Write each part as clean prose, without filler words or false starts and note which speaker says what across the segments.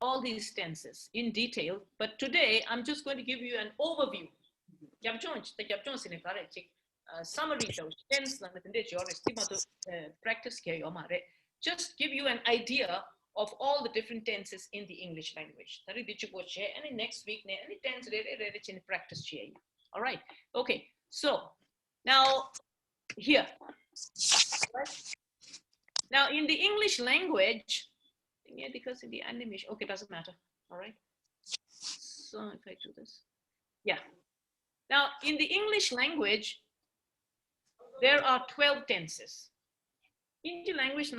Speaker 1: all these tenses in detail, but today I'm just going to give you an overview. Summary tense practice just give you an idea of all the different tenses in the English language. And next week, any tense practice. All right. Okay. So now here. Now in the English language, yeah, because in the animation, okay, doesn't matter. All right. So if I do this, yeah. Now in the English language, there are 12 tenses. In the language,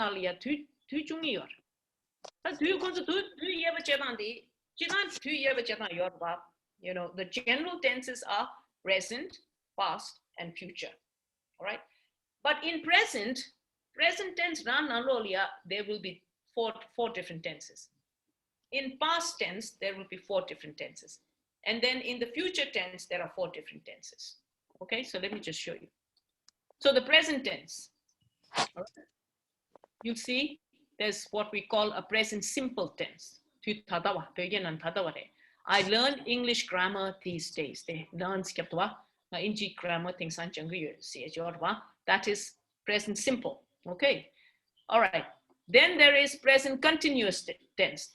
Speaker 1: you know, the general tenses are present, past, and future. All right. But in present tense, there will be four different tenses. In past tense, there will be 4 different tenses. And then in the future tense, there are 4 different tenses. Okay, so let me just show you. So the present tense, all right, you see there's what we call a present simple tense. I learned English grammar these days. They learn English grammar things. That is present simple. Okay. All right. Then there is present continuous tense.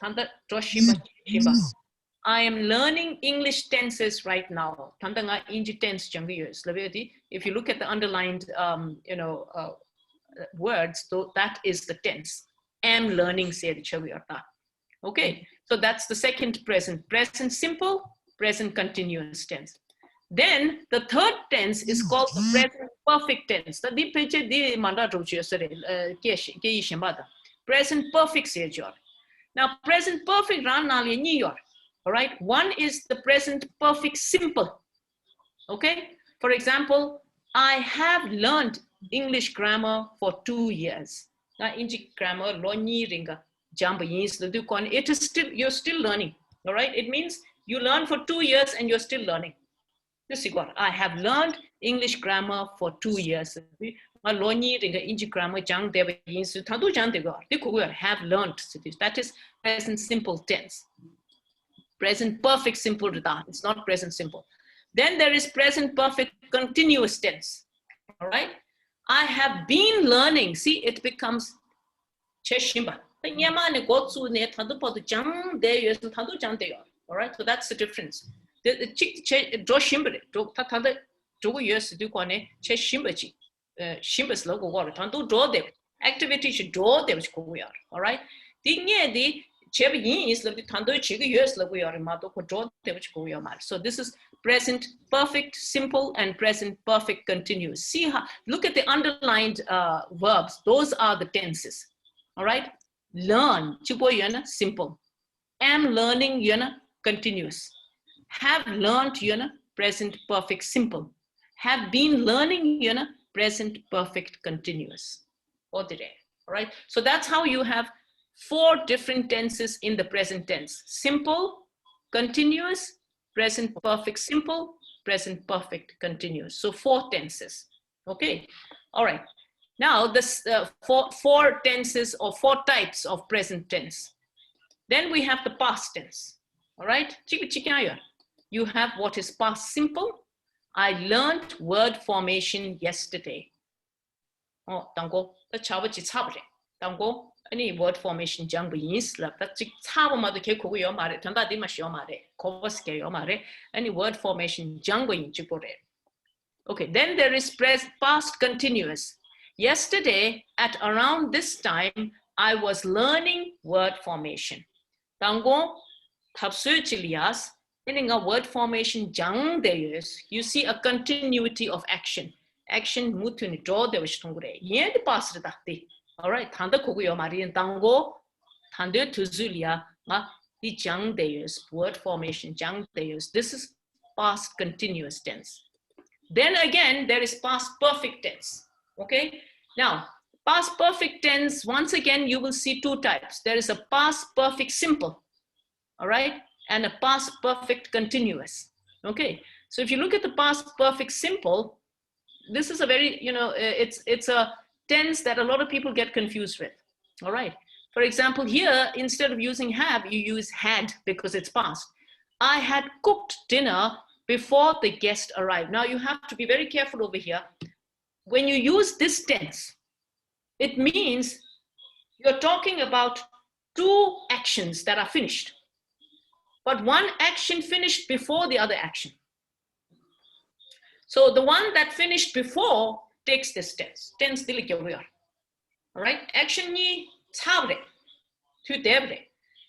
Speaker 1: I am learning English tenses right now. If you look at the underlined, words, that is the tense. Am learning. Okay. So that's the second present simple, present continuous tense. Then the third tense is called the present perfect tense. Present perfect. Now present perfect, all right. One is the present perfect simple. Okay. For example, I have learned English grammar for 2 years. Now English grammar, it is still, you're still learning. All right. It means you learn for 2 years and you're still learning. I have learned English grammar for 2 years. Have learned. That is present simple tense. Present perfect simple. It's not present simple. Then there is present perfect continuous tense. All right. I have been learning. See, it becomes cheshimba. All right. So that's the difference. Activity should draw them. All right. So this is present perfect simple and present perfect continuous. See how, look at the underlined verbs. Those are the tenses. All right. Learn, simple. Am learning, continuous. Have learned, present perfect simple. Have been learning, present perfect continuous. All right. So that's how you have 4 different tenses in the present tense. Simple, continuous, present perfect simple, present perfect continuous. So 4 tenses. Okay. All right. Now this 4 tenses or 4 types of present tense. Then we have the past tense. All right. You have what is past simple. I learned word formation yesterday. Oh, tango. Any word formation any word formation. Okay, then there is past continuous. Yesterday at around this time I was learning word formation. Tango tapsuchilias in a word formation you see a continuity of action. Action mutuni draw the vishtungure. Yen the past. All right, Tanda Kuguyo Marian Tango, Tande Tuzulia, the Jang Deus, word formation, Jang Deus. This is past continuous tense. Then again, there is past perfect tense. Okay, now past perfect tense, once again, you will see 2 types. There is a past perfect simple, all right, and a past perfect continuous. Okay, so if you look at the past perfect simple, this is a very, it's a tense that a lot of people get confused with. All right. For example, here, instead of using have, you use had because it's past. I had cooked dinner before the guest arrived. Now you have to be very careful over here. When you use this tense, it means you're talking about two actions that are finished, but one action finished before the other action. So the one that finished before takes this tense. Tense all right? Action ni chabre to debre.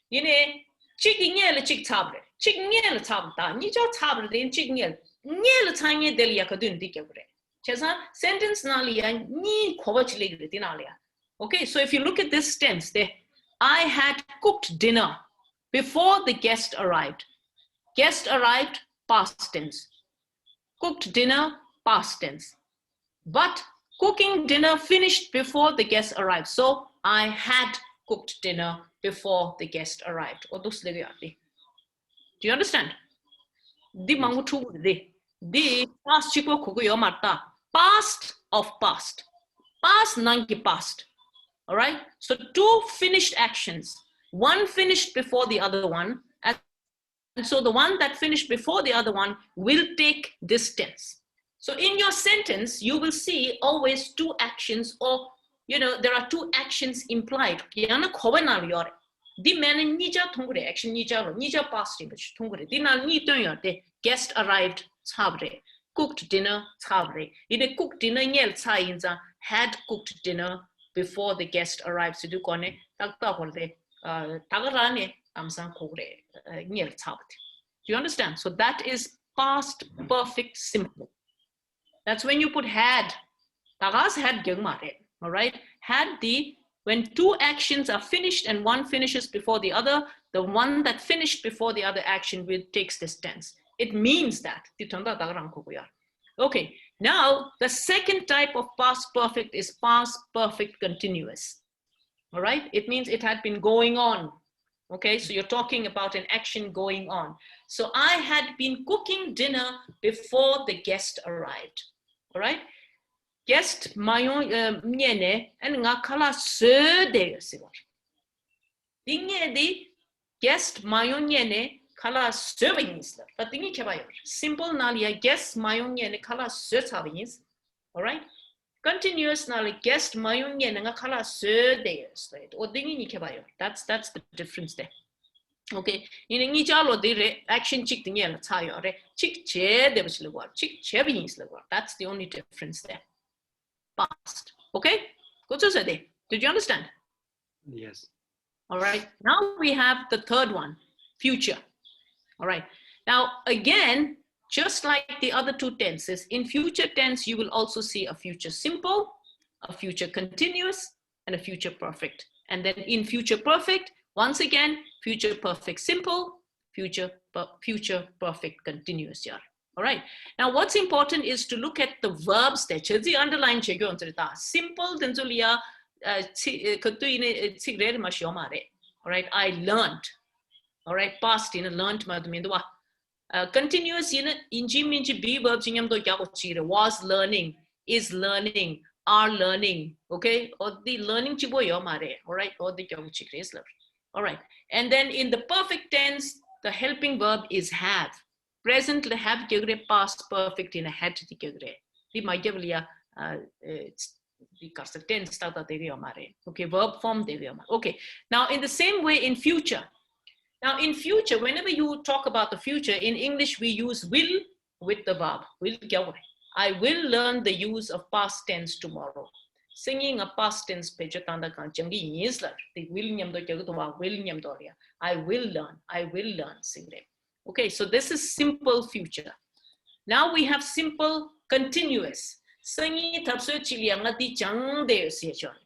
Speaker 1: Yine chikinyel chik chabre. Chikinyel chabta. Ni jo chabre den chikinyel. Nyel changye del yakadun dikebre. Chesa sentence nalia ni kovach legre dinalia. Okay, so if you look at this tense there, I had cooked dinner before the guest arrived. Guest arrived, past tense. Cooked dinner, past tense. But cooking dinner finished before the guest arrived. So I had cooked dinner before the guest arrived. Do you understand? The past chico kuguyo marta. Past of past. Past nangi past. All right? So two finished actions. One finished before the other one. And so the one that finished before the other one will take this tense. So in your sentence, you will see always two actions, or, there are two actions implied. Di man nija tongure action nija past image tongure. Di na ni the guest arrived chabre. Cooked dinner chabre. Ide cooked dinner nyel chainza had cooked dinner before the guest arrived. So do kone takta horde tagarane amsan kogre nyel chabt. Do you understand? So that is past perfect simple. That's when you put had. Tagas had gyangmare. All right? Had when two actions are finished and one finishes before the other, the one that finished before the other action takes this tense. It means that. Okay, now the second type of past perfect is past perfect continuous. All right? It means it had been going on. Okay, so you're talking about an action going on. So I had been cooking dinner before the guest arrived. All right? Guest mayon nyene and nga kala se de sigo. Dinge di guest mayon nyene kala servingis. But dingi kebayo. Simple nalia guest mayon nyene kala servingis. All right? Continuous nalia guest mayon nyene nga kala se de. Or dingi ni kebayo. That's the difference there. Okay, in Nijalo de action chick the yellow tire, chick chair, there was the chick chevins. That's the only difference there. Past. Okay, good to say. Did you understand?
Speaker 2: Yes.
Speaker 1: All right, now we have the third one, future. All right, now again, just like the other two tenses, in future tense, you will also see a future simple, a future continuous, and a future perfect. And then in future perfect, once again, future perfect simple, future perfect continuous. Yeah. All right. Now, what's important is to look at the verbs there. The underline simple denzulia all right. I learned. All right. Past in learned madminwa. Continuous in inji be verbs was learning, is learning, are learning. Okay. Or the learning chibo yomare. All right. Or the is learning. All right, and then in the perfect tense, the helping verb is have. Present have gyagre, past perfect in a had to gyagre. The magyavlia the tense tata deviyamare. Okay, verb form deviyamare. Okay, now in the same way in future. Now in future, whenever you talk about the future, in English we use will with the verb. Will gyagre. I will learn the use of past tense tomorrow. Singing a past tense page jangi isler the William William Doria. I will learn sing. Okay, so this is simple future. Now we have simple continuous.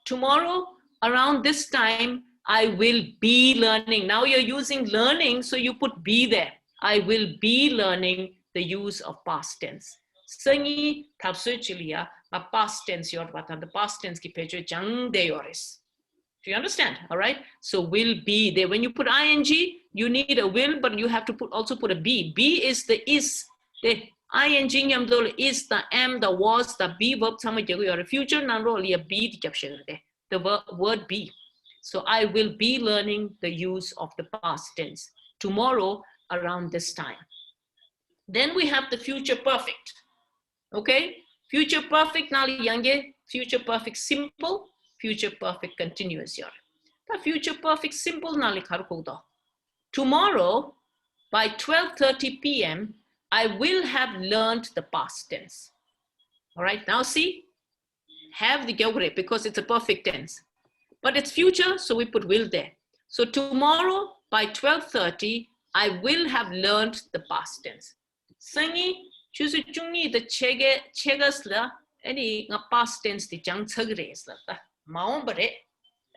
Speaker 1: Tomorrow around this time I will be learning. Now you're using learning, so you put be there. I will be learning the use of past tense. Sangi tapsuchilia a past tense yor batan the past tense ki pejo jang de yoris. Do you understand? All right. So will be there. When you put ing, you need a will, but you have to also put a be. Be is the is. The ing yamdol is the am, the was, the be verb sama jago your future nanro liya be di capture the word be. So I will be learning the use of the past tense tomorrow around this time. Then we have the future perfect. Okay, future perfect nali yange, future perfect simple, future perfect continuous yor. The future perfect simple nali kharukoda. Tomorrow by 12:30 p.m. I will have learned the past tense. All right, now see, have the gyogre because it's a perfect tense. But it's future, so we put will there. So tomorrow by 12:30, I will have learned the past tense. Sangi, choose chungi the chegasla, any past tense the jang chagres la. Maum bare,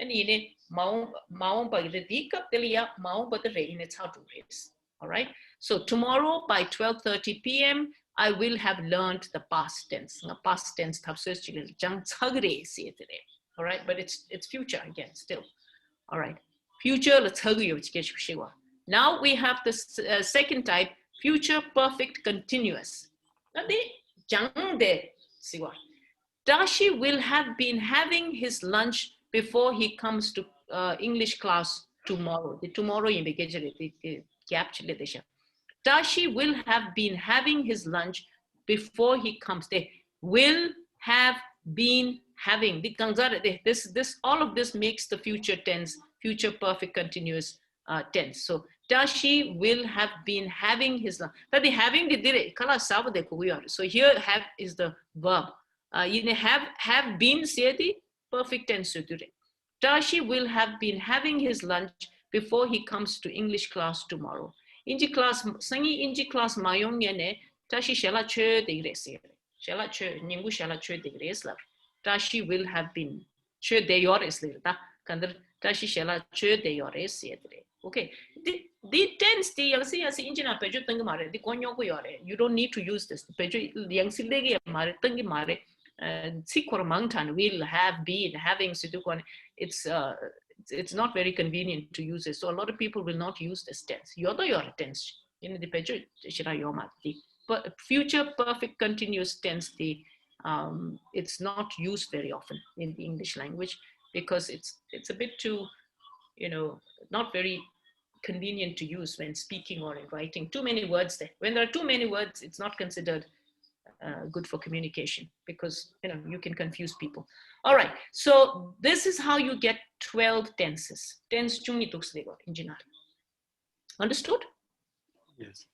Speaker 1: any ne maum bagre di kaptelia, maum but the rain it's how to raise. All right. So tomorrow by 12:30 p.m., I will have learned the past tense. Past tense jang chagres today. All right, but it's future again still. All right, future let's hug you. Now we have the second type, future perfect continuous. Dashi will have been having his lunch before he comes to English class tomorrow. The tomorrow in the gap. Dashi will have been having his lunch before he comes. They will have been having this all of this makes the future tense, future perfect continuous tense. So Dashi will have been having his lunch. That the having the so here have is the verb. You have been say the perfect tense. Dashi will have been having his lunch before he comes to English class tomorrow. Inji class sangi inji class mayong yene Dashi shella che de gresi. Shella che ningu shella che de gresla. Dashi will have been che de yores lirta. Kandar Dashi shella che de yores yedre. Okay. The tense the yang si injina pejo tang mare the konyo ko yore. You don't need to use this. Pejo yang si legi mare tangi mare. Sikor mangtan will have been having sidukon. It's not very convenient to use it. So a lot of people will not use this tense. Yoda your tense. In the pejo shira yoma. But future perfect continuous tense it's not used very often in the English language because it's a bit too, not very convenient to use when speaking or in writing. Too many words there. When there are too many words, it's not considered good for communication because you can confuse people. All right, so this is how you get 12 tenses. Tense chungi tuksdego engineer. Understood?
Speaker 2: Yes.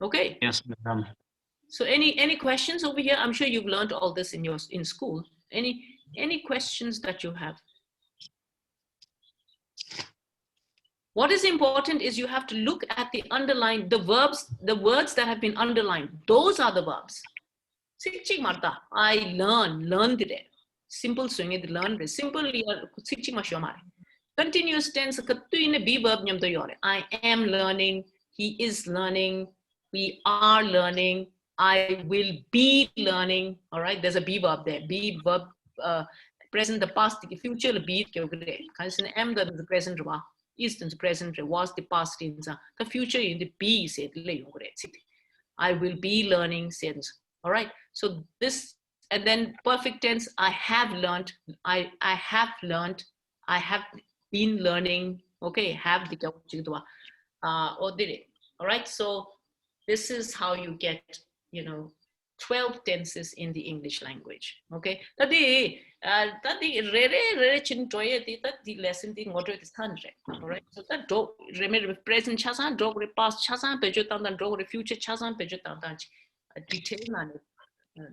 Speaker 1: Okay.
Speaker 2: Yes, madam.
Speaker 1: So any questions over here? I'm sure you've learned all this in school. Any questions that you have? What is important is you have to look at the underlined, the verbs, the words that have been underlined. Those are the verbs. I learned it. Simple swing it, learn it. Simple continuous tense, be verb. I am learning, he is learning, we are learning, I will be learning. All right, there's a be verb there. Be verb, present, the past, the future, the be. Am the present, is the present, was the past tense. The future in the be said. I will be learning since. All right. So this and then perfect tense. I have learned. I have learned. I have been learning. Okay. Have the or did it. All right. So this is how you get 12 tenses in the English language. Okay. That the rare chin toy the lesson thing what it is hundred. All right. So that dog remember present chasan dog past chasan pejotan and dog future chasan pejotan detail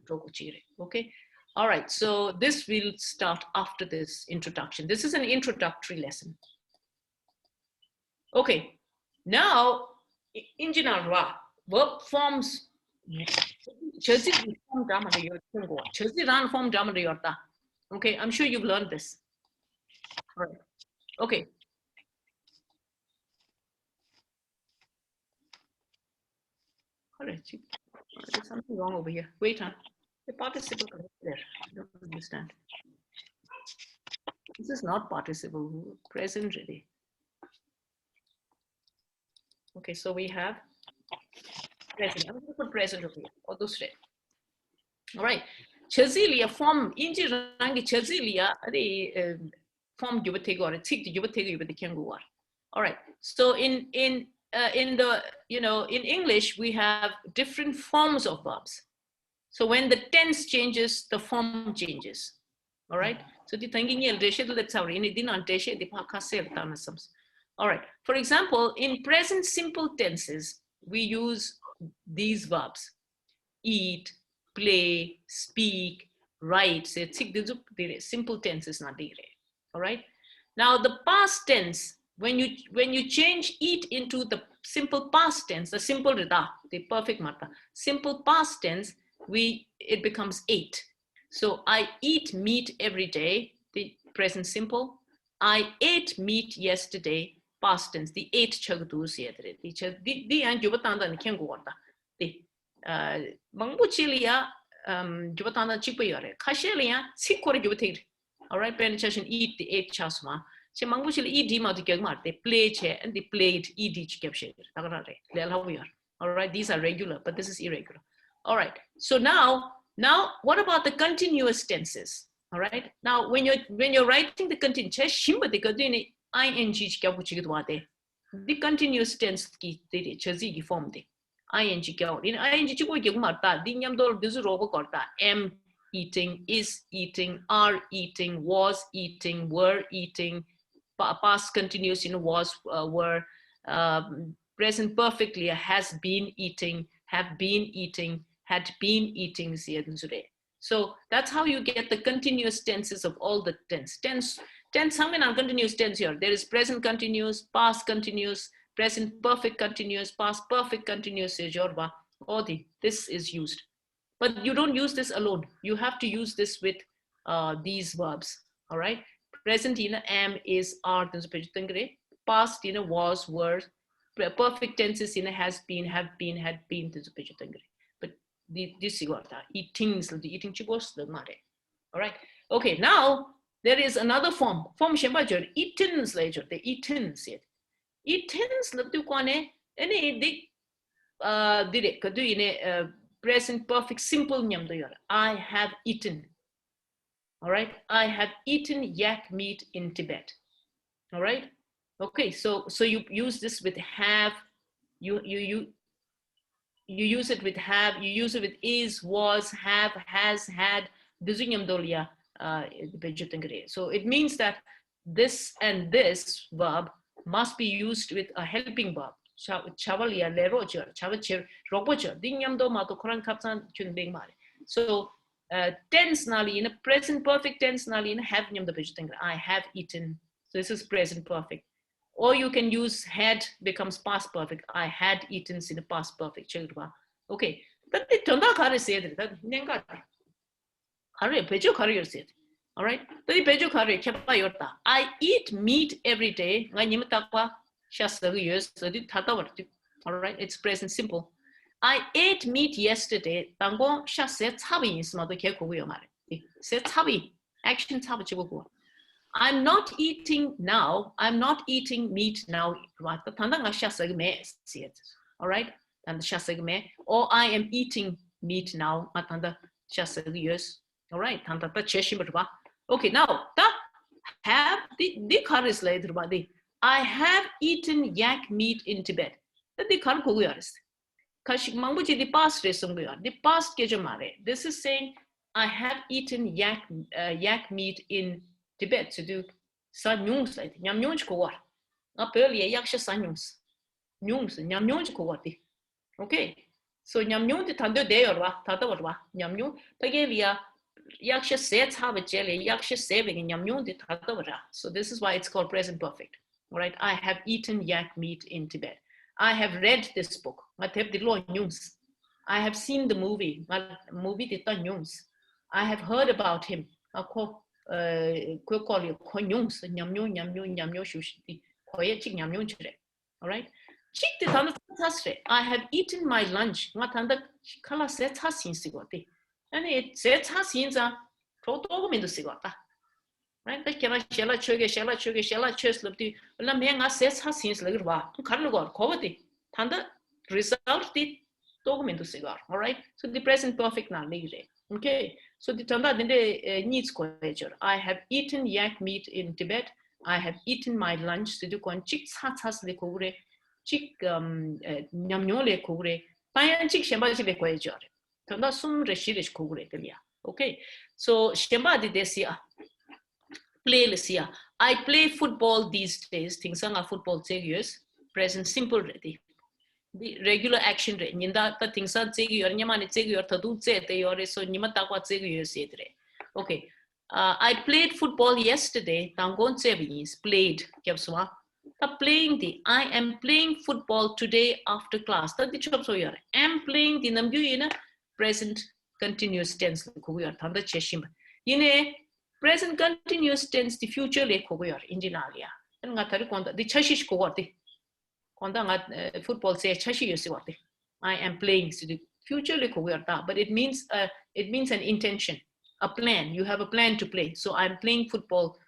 Speaker 1: dog chire. Okay. All right. So this will start after this introduction. This is an introductory lesson. Okay. Now in general verb forms. Okay, I'm sure you've learned this. All right. Okay. All right. There's something wrong over here. Wait, huh? The participle there. I don't understand. This is not participle. Present really. Okay, so we have present. I'm going to put present over here. Or those red. All right. Chazilia form inji rangi chazilia form you take or tick you take you can go. All right. So in the in English we have different forms of verbs. So when the tense changes, the form changes. All right. So the thinking all right. For example, in present simple tenses, we use these verbs: eat, play, speak, write. Simple tenses not there. All right. Now the past tense, when you change eat into the simple past tense, the simple rida, the perfect mata, simple past tense, it becomes ate. So I eat meat every day, the present simple. I ate meat yesterday, past tense. The ate chagdus yedre. The and jubatanda ni ken gorda. The mangbuchilia jubatanda chipayore. Kashelia sikore jubatir. All right, penetration eat the ate chasma. She mangbuchil eat dim out the gagmar. They play chair and they played eat each capture. All right, these are regular, but this is irregular. All right, so now what about the continuous tenses? All right, now when you're writing the continuous, the continuous tense ki form de ing in ing chigo marta dinyam dol dizu robo korta am eating, is eating, are eating, was eating, were eating, past continuous was, were, present perfectly has been eating, have been eating, had been eating. So that's how you get the continuous tenses of all the tense. Tense something on continuous tense here. There is present continuous, past continuous, present perfect continuous, past perfect continuous. This is used. But you don't use this alone. You have to use this with these verbs. All right. Present am, is, are. Past was, were. Perfect tenses has been, have been, had been. But this is what eating chigos the mare. All right. Okay. Now there is another form. Form shembajer eatins later. The eatins it. Eatins latu kwane any direct kadu in present perfect simple nyam do I have eaten. All right. I have eaten yak meat in Tibet. All right. Okay. So you use this with have. You use it with have. You use it with is, was, have, has, had. So it means that this and this verb must be used with a helping verb. So tense nali in a present perfect tense nali in have I have eaten. So this is present perfect. Or you can use had becomes past perfect. I had eaten in the past perfect. Okay. But the tonda kare say that nenga kare pejo kare said. All right. The pejo kare kepa yorta. I eat meat every day. All right. It's present simple. I ate meat yesterday. Tango shase tabi is mother keko mare. Say tabi action tabi chibuko. I'm not eating now. I'm not eating meat now. All right. Or I am eating meat now. All right. Okay. Now have the car is later. I have eaten yak meat in Tibet. The car the past the past this is saying I have eaten yak meat in Tibet to do sanyungs like nyamnyunj ko war. Apeli yaksha sanyungs. Nyungs nyamnyunj ko war. Okay. So nyamnyung the tando de or wa tata wa nyamnyung tagelia yaksha sets have a jelly yaksha saving nyamnyung the tata wa. So this is why it's called present perfect. All right. I have eaten yak meat in Tibet. I have read this book. I have seen the movie. I have heard about him. All right. I have eaten my lunch. And it says right? The shella church lobby. La menga says has seen like Carlo Covati. Tanda result the document to cigar. All right. So the present perfect now. Okay, so the tanda needs question. I have eaten yak meat in Tibet. I have eaten my lunch. So the kon chik has le kogure, chik nyamnyo le kogure, payan chik shemba le question. Tanda sum reshirish kogure delia. Okay, so shemba di desia play lesia. I play football these days. Things are football serious. Present simple ready. The regular action re ninda ta things are chegi yor nyama ne chegi yor thadu che te yor so nima ta kwa chegi yor sedre. Okay, I played football yesterday. Tangon chevis played kyapswa ta playing the I am playing football today after class ta di chop so yor am playing the namgyu ina present continuous tense ko yor thanda cheshim ine present continuous tense the future le ko yor injinalia en nga tari konda di chashish ko gorti football say I am playing so the future but it means an intention, a plan. You have a plan to play. So I'm playing football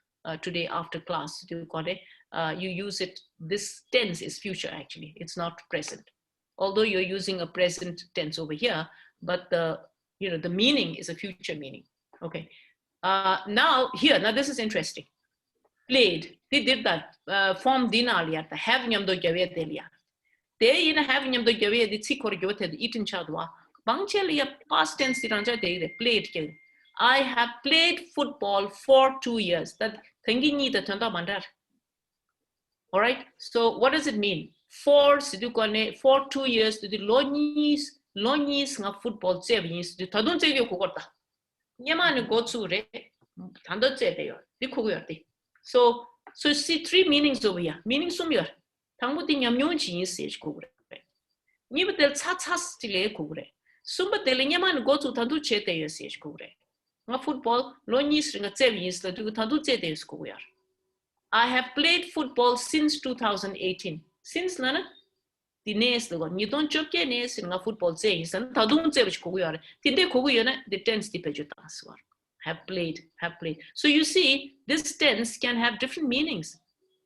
Speaker 1: today after class. You use it. This tense is future actually. It's not present. Although you're using a present tense over here, but the meaning is a future meaning. Okay. Now this is interesting. Played. They did that form dinalia, the having them do delia. They in having them do the tikor yoted eaten chadwa. Bangchelia past tense they played. I have played football for 2 years. That thinking the tanda mandar. All right. So what does it mean? For 2 years to the lonis nga football savings the tadun say kogota. Yaman go to re tando cheyo. The kogoyati. So see 3 meanings over here. Meaning sumyor. 당부디 냠뇽지 있으시 고그래. 니부터 차차스til에 고그래. 숨부터 냐만 고투 단두 체대 있으시 고그래. nga football lonis nga chevis la du tandu chede is ko yar. I have played football since 2018. Since nana the nes lo ni don chokye nes nga football che is an tadun chevis ko yar. Tinde ko yona the tense di pejo taswar. Have played. So you see, this tense can have different meanings.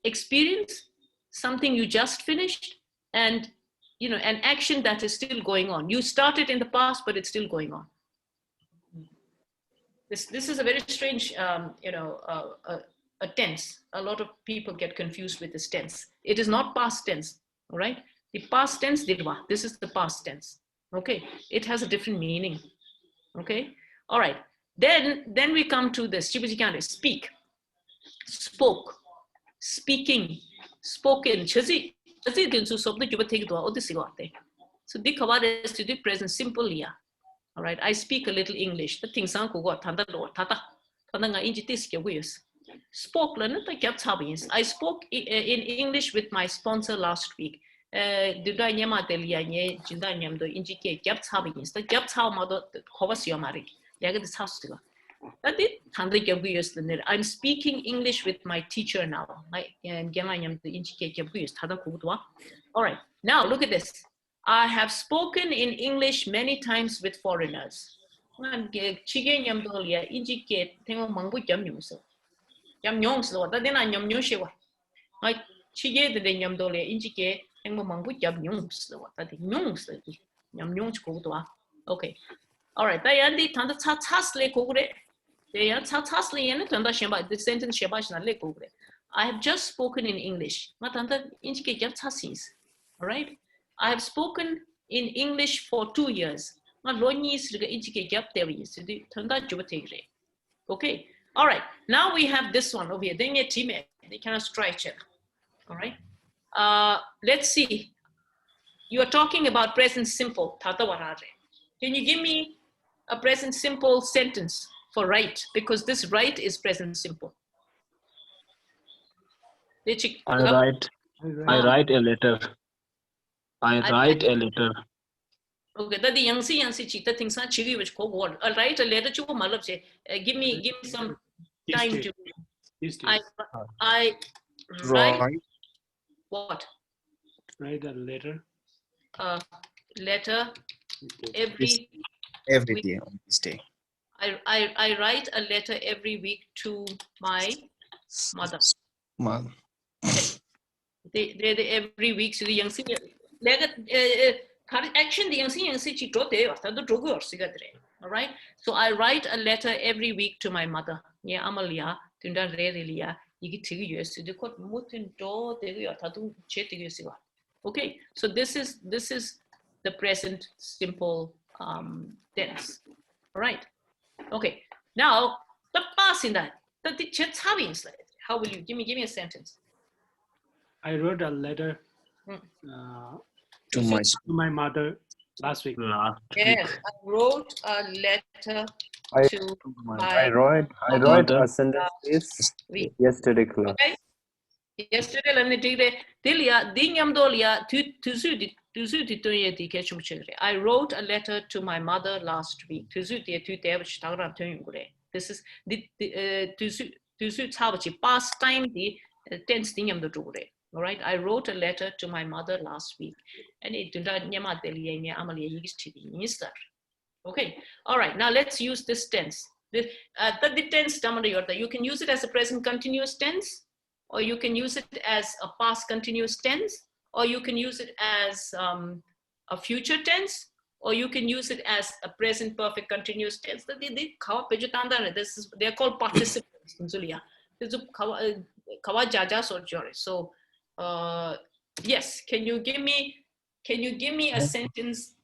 Speaker 1: Experience, something you just finished, and an action that is still going on. You started in the past, but it's still going on. This is a very strange, a tense. A lot of people get confused with this tense. It is not past tense, all right? The past tense, didwa. This is the past tense. Okay, it has a different meaning. Okay, all right. Then we come to this. Speak, spoke, speaking, spoken. So the kawad is to the present simple here. All right, I speak a little English. The things are spoke. I spoke in English with my sponsor last week. The I'm speaking English with my teacher now. All right, now look at this. I have spoken in English many times with foreigners. Okay. All right. This sentence I have just spoken in English. All right. I have spoken in English for 2 years. Okay. All right. Now we have this one over here. They cannot stretch it. All right. Let's see. You are talking about present simple. Can you give me a present simple sentence for write? Because this write is present simple.
Speaker 2: I write a letter. I write a letter.
Speaker 1: Okay, that the youngsi cheetah things are chili which co word. I'll write a letter to Malab say, give me some time to I write what?
Speaker 3: Write a letter.
Speaker 1: Letter every
Speaker 4: day on this day.
Speaker 1: I write a letter every week to my mother. They every week so the young senior action the young senior chi drote or the drogo or cigarette. All right. So I write a letter every week to my mother. Yeah, Amalia, Tunda Relia, okay, so this is the present simple tense. All right. Okay. Now the past in that. How will you give me a sentence?
Speaker 3: I wrote a letter
Speaker 4: To
Speaker 3: my mother last week.
Speaker 1: Yes, I wrote a letter
Speaker 5: I
Speaker 1: to
Speaker 5: I
Speaker 1: my
Speaker 5: wrote
Speaker 2: mother.
Speaker 5: a sentence is
Speaker 1: week.
Speaker 5: yesterday class.
Speaker 1: Okay. Yesterday, I wrote a letter to my mother last week. This is the past time the tense all right, I wrote a letter to my mother last week, and it okay. All right, now let's use this tense. The tense, you can use it as a present continuous tense, or you can use it as a past continuous tense, or you can use it as a future tense, or you can use it as a present perfect continuous tense. They're called participants. So yes, can you give me a sentence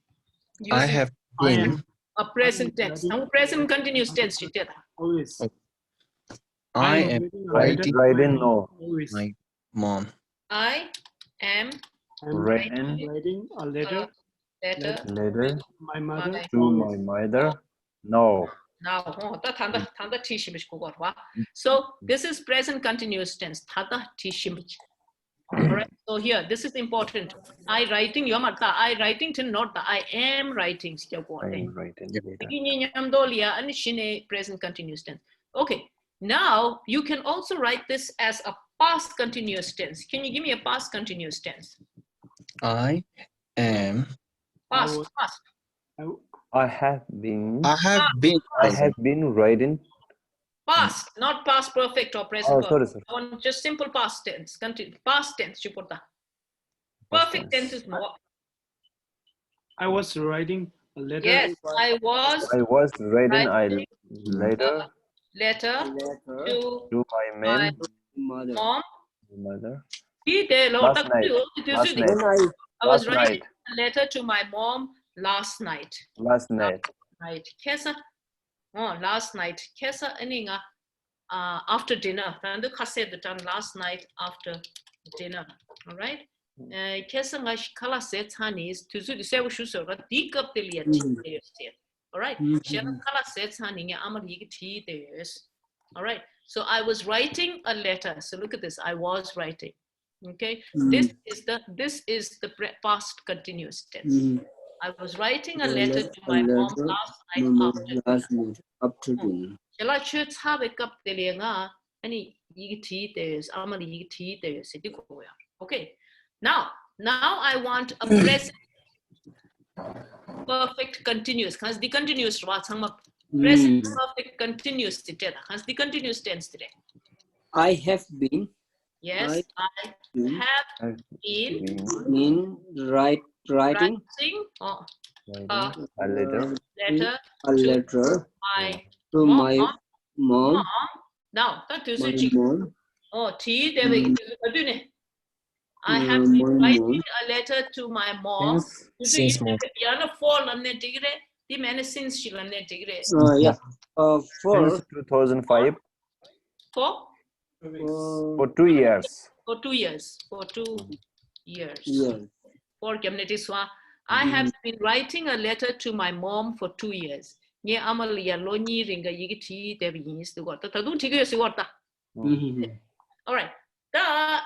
Speaker 4: I
Speaker 1: using
Speaker 4: have
Speaker 3: I
Speaker 4: been.
Speaker 3: am
Speaker 1: a present tense? Present continuous tense.
Speaker 3: always.
Speaker 4: I am writing
Speaker 5: Writing no.
Speaker 3: always.
Speaker 4: my mom.
Speaker 1: I am
Speaker 3: I'm
Speaker 5: Written
Speaker 3: writing a letter
Speaker 1: letter
Speaker 5: letter
Speaker 3: my mother
Speaker 1: my-
Speaker 5: to my mother. No.
Speaker 1: now. So this is present continuous tense. All right. So here, this is important. I writing I writing to not the I am writing.
Speaker 5: I am writing later.
Speaker 1: Present continuous tense. Okay. Now you can also write this as a past continuous tense. Can you give me a past continuous tense?
Speaker 4: I am.
Speaker 1: Past.
Speaker 5: I have been writing.
Speaker 1: Past, not past perfect or present
Speaker 5: Oh, sorry,
Speaker 1: perfect.
Speaker 5: sir.
Speaker 1: I want just simple past tense. Past tense, you put that. Perfect tense is more.
Speaker 3: I was writing a letter.
Speaker 1: Yes, I was
Speaker 5: writing a letter
Speaker 1: letter to
Speaker 5: to my
Speaker 1: mom.
Speaker 5: mother.
Speaker 1: Last
Speaker 5: night.
Speaker 1: I was
Speaker 5: Last
Speaker 1: writing
Speaker 5: night.
Speaker 1: a letter to my mom last night.
Speaker 5: Last night.
Speaker 1: Right. Kesa. Oh, last night. Kesa aninga after dinner. Tandu kase the time last night after dinner. All right. Kesa nga kala set hanis tuzu di sewa shuso ra dik up the liat. All right. Shela kala set haninga amal yigiti there's. All right. So I was writing a letter. So look at this. I was writing. Okay. This is the past continuous tense. I was writing a letter to my mom last night after dinner. Shall I should have a cup the any yigiti there's amal yigiti there's. Okay. Now I want a present perfect continuous. Because the continuous present perfect continuous together. Because the continuous tense today.
Speaker 6: I have been.
Speaker 1: Yes, I have been
Speaker 6: writing
Speaker 5: A letter
Speaker 6: a letter
Speaker 1: to
Speaker 6: my mom.
Speaker 1: Now, that is
Speaker 6: My
Speaker 1: it.
Speaker 6: mom.
Speaker 1: Oh, I have been writing a letter to my mom.
Speaker 4: Since mom.
Speaker 6: Yeah.
Speaker 5: since 2005 for 2 years.
Speaker 1: For 2 years. For 2 years.
Speaker 6: Yes.
Speaker 1: For community swa. I have been writing a letter to my mom for 2 years. Nye amalia loni ringa yigiti debi yinis to got. Tadun tigo si wata. All right. The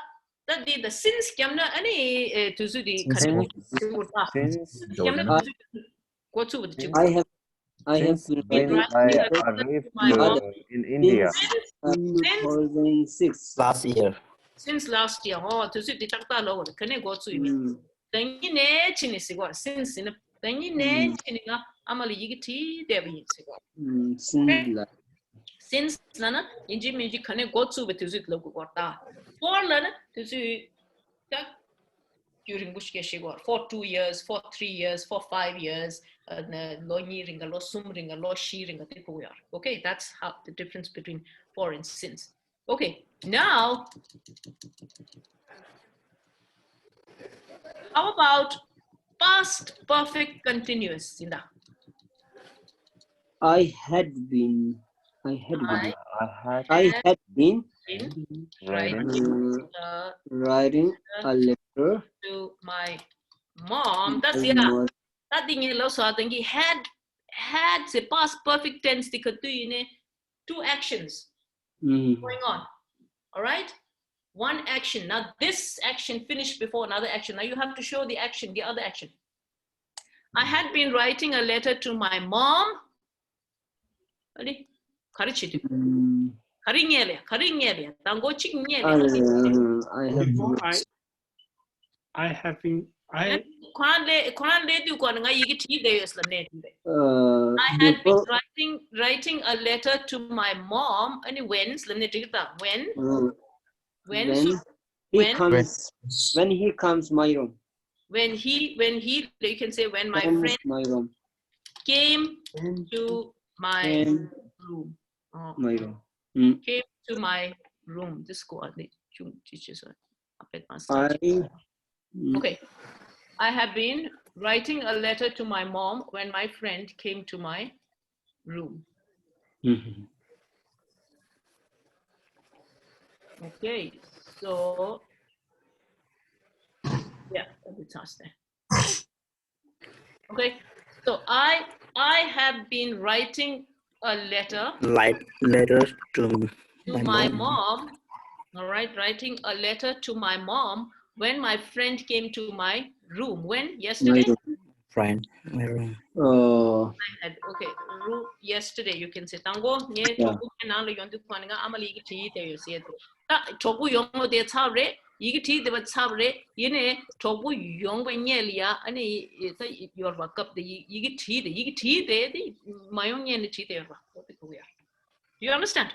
Speaker 1: since kamna ani to the
Speaker 6: I have been
Speaker 5: When I arrived in India.
Speaker 6: 2006.
Speaker 2: Last year.
Speaker 1: Since last year. Oh, to the chakta low. Can I go to me? Then you ne chinisi got since in a then you ne chininga amali yigiti debi since Nana, Inji Miji can go to with it logo got that. For Lana to see during which for 2 years, for 3 years, for 5 years, lo ni ringa, lo sum ringa, lo shi ringa. Okay, that's how the difference between for and since. Okay, now how about past perfect continuous, Sinda?
Speaker 6: I had been
Speaker 5: I
Speaker 1: been
Speaker 5: writing
Speaker 6: writing a letter
Speaker 1: to my mom. That's
Speaker 6: to
Speaker 1: yeah.
Speaker 6: my
Speaker 1: That thing is also I think he had the past perfect tense two actions going on. All right, one action. Now this action finished before another action. Now you have to show the action, the other action. I had been writing a letter to my mom. I
Speaker 3: have been I
Speaker 1: had been writing a letter to my mom. And when
Speaker 6: he comes my room.
Speaker 1: When he you can say when my friend
Speaker 6: my room.
Speaker 1: Came to my room.
Speaker 6: My room.
Speaker 1: Came to my room. This go on the teachers. Okay. I have been writing a letter to my mom when my friend came to my room. Okay, so yeah, that's there. Okay, so I have been writing a letter.
Speaker 4: Letter to
Speaker 1: my mom. All right, writing a letter to my mom when my friend came to my room. When? Yesterday?
Speaker 4: Friend, my room.
Speaker 1: Okay, yesterday you can say tango nye toku nang lo yondu kwanga amali gi ti de you say ta toku yong de chabre yigi ti de ba chabre yene toku yong ba nye lia ani ta your backup the yigi ti de mayong nye ni ti de ba. Do you understand?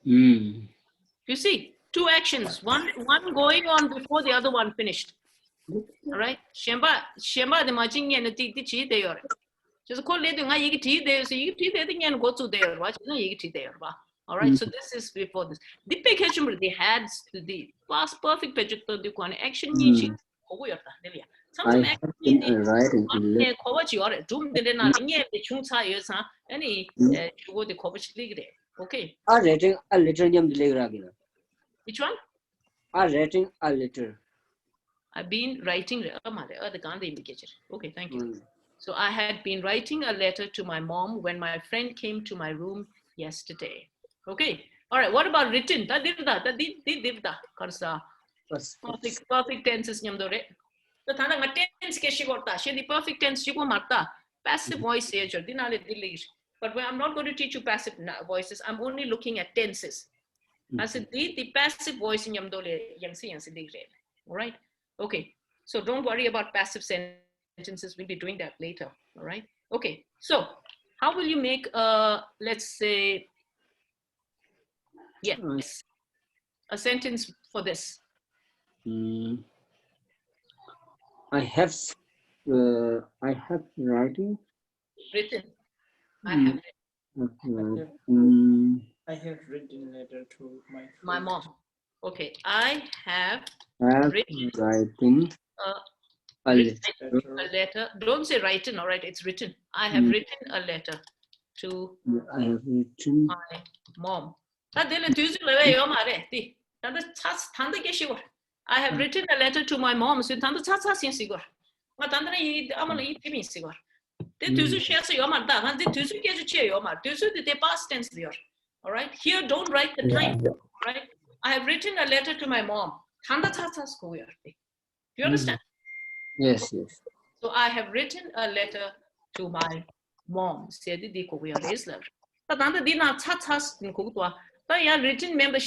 Speaker 1: You see, two actions, one going on before the other one finished. All right, shemba de majing yen ti chi de yor. Just call it nga yigi ti de so yigi ti de yen go to there. What na yigi ti there ba. All right, so this is before this. The package they had the past perfect page to the one action ni chi ko yor ta delia. Sometimes action ni ne ko wa chi yor dum de na nye de chung cha yo sa ani go de ko ba chi de. Okay.
Speaker 6: Writing a letter
Speaker 1: Which one?
Speaker 6: Writing a letter.
Speaker 1: I've been writing. Okay, thank you. So I had been writing a letter to my mom when my friend came to my room yesterday. Okay. All right. What about written? Perfect tense is nyamdore. The thana tense ke shigorta. She the perfect tense shigo marta. Passive voice age or dinale dilish. But I'm not going to teach you passive voices. I'm only looking at tenses. As the passive voice in yamdole yangsi digre. All right. Okay. So don't worry about passive sentences. We'll be doing that later. All right. Okay. So how will you make let's say yes a sentence for this?
Speaker 6: I have writing.
Speaker 1: Written. I have
Speaker 3: I have written a letter to
Speaker 1: my mom. Okay, I have written
Speaker 6: a
Speaker 1: letter. Don't say written, all right, it's written. I have written a letter to my mom. I have written a letter to my mom. So past tense there. All right, here don't write the time. Right, I have written a letter to my mom. Do you understand?
Speaker 6: Yes.
Speaker 1: So I have written a letter to my mom. Written member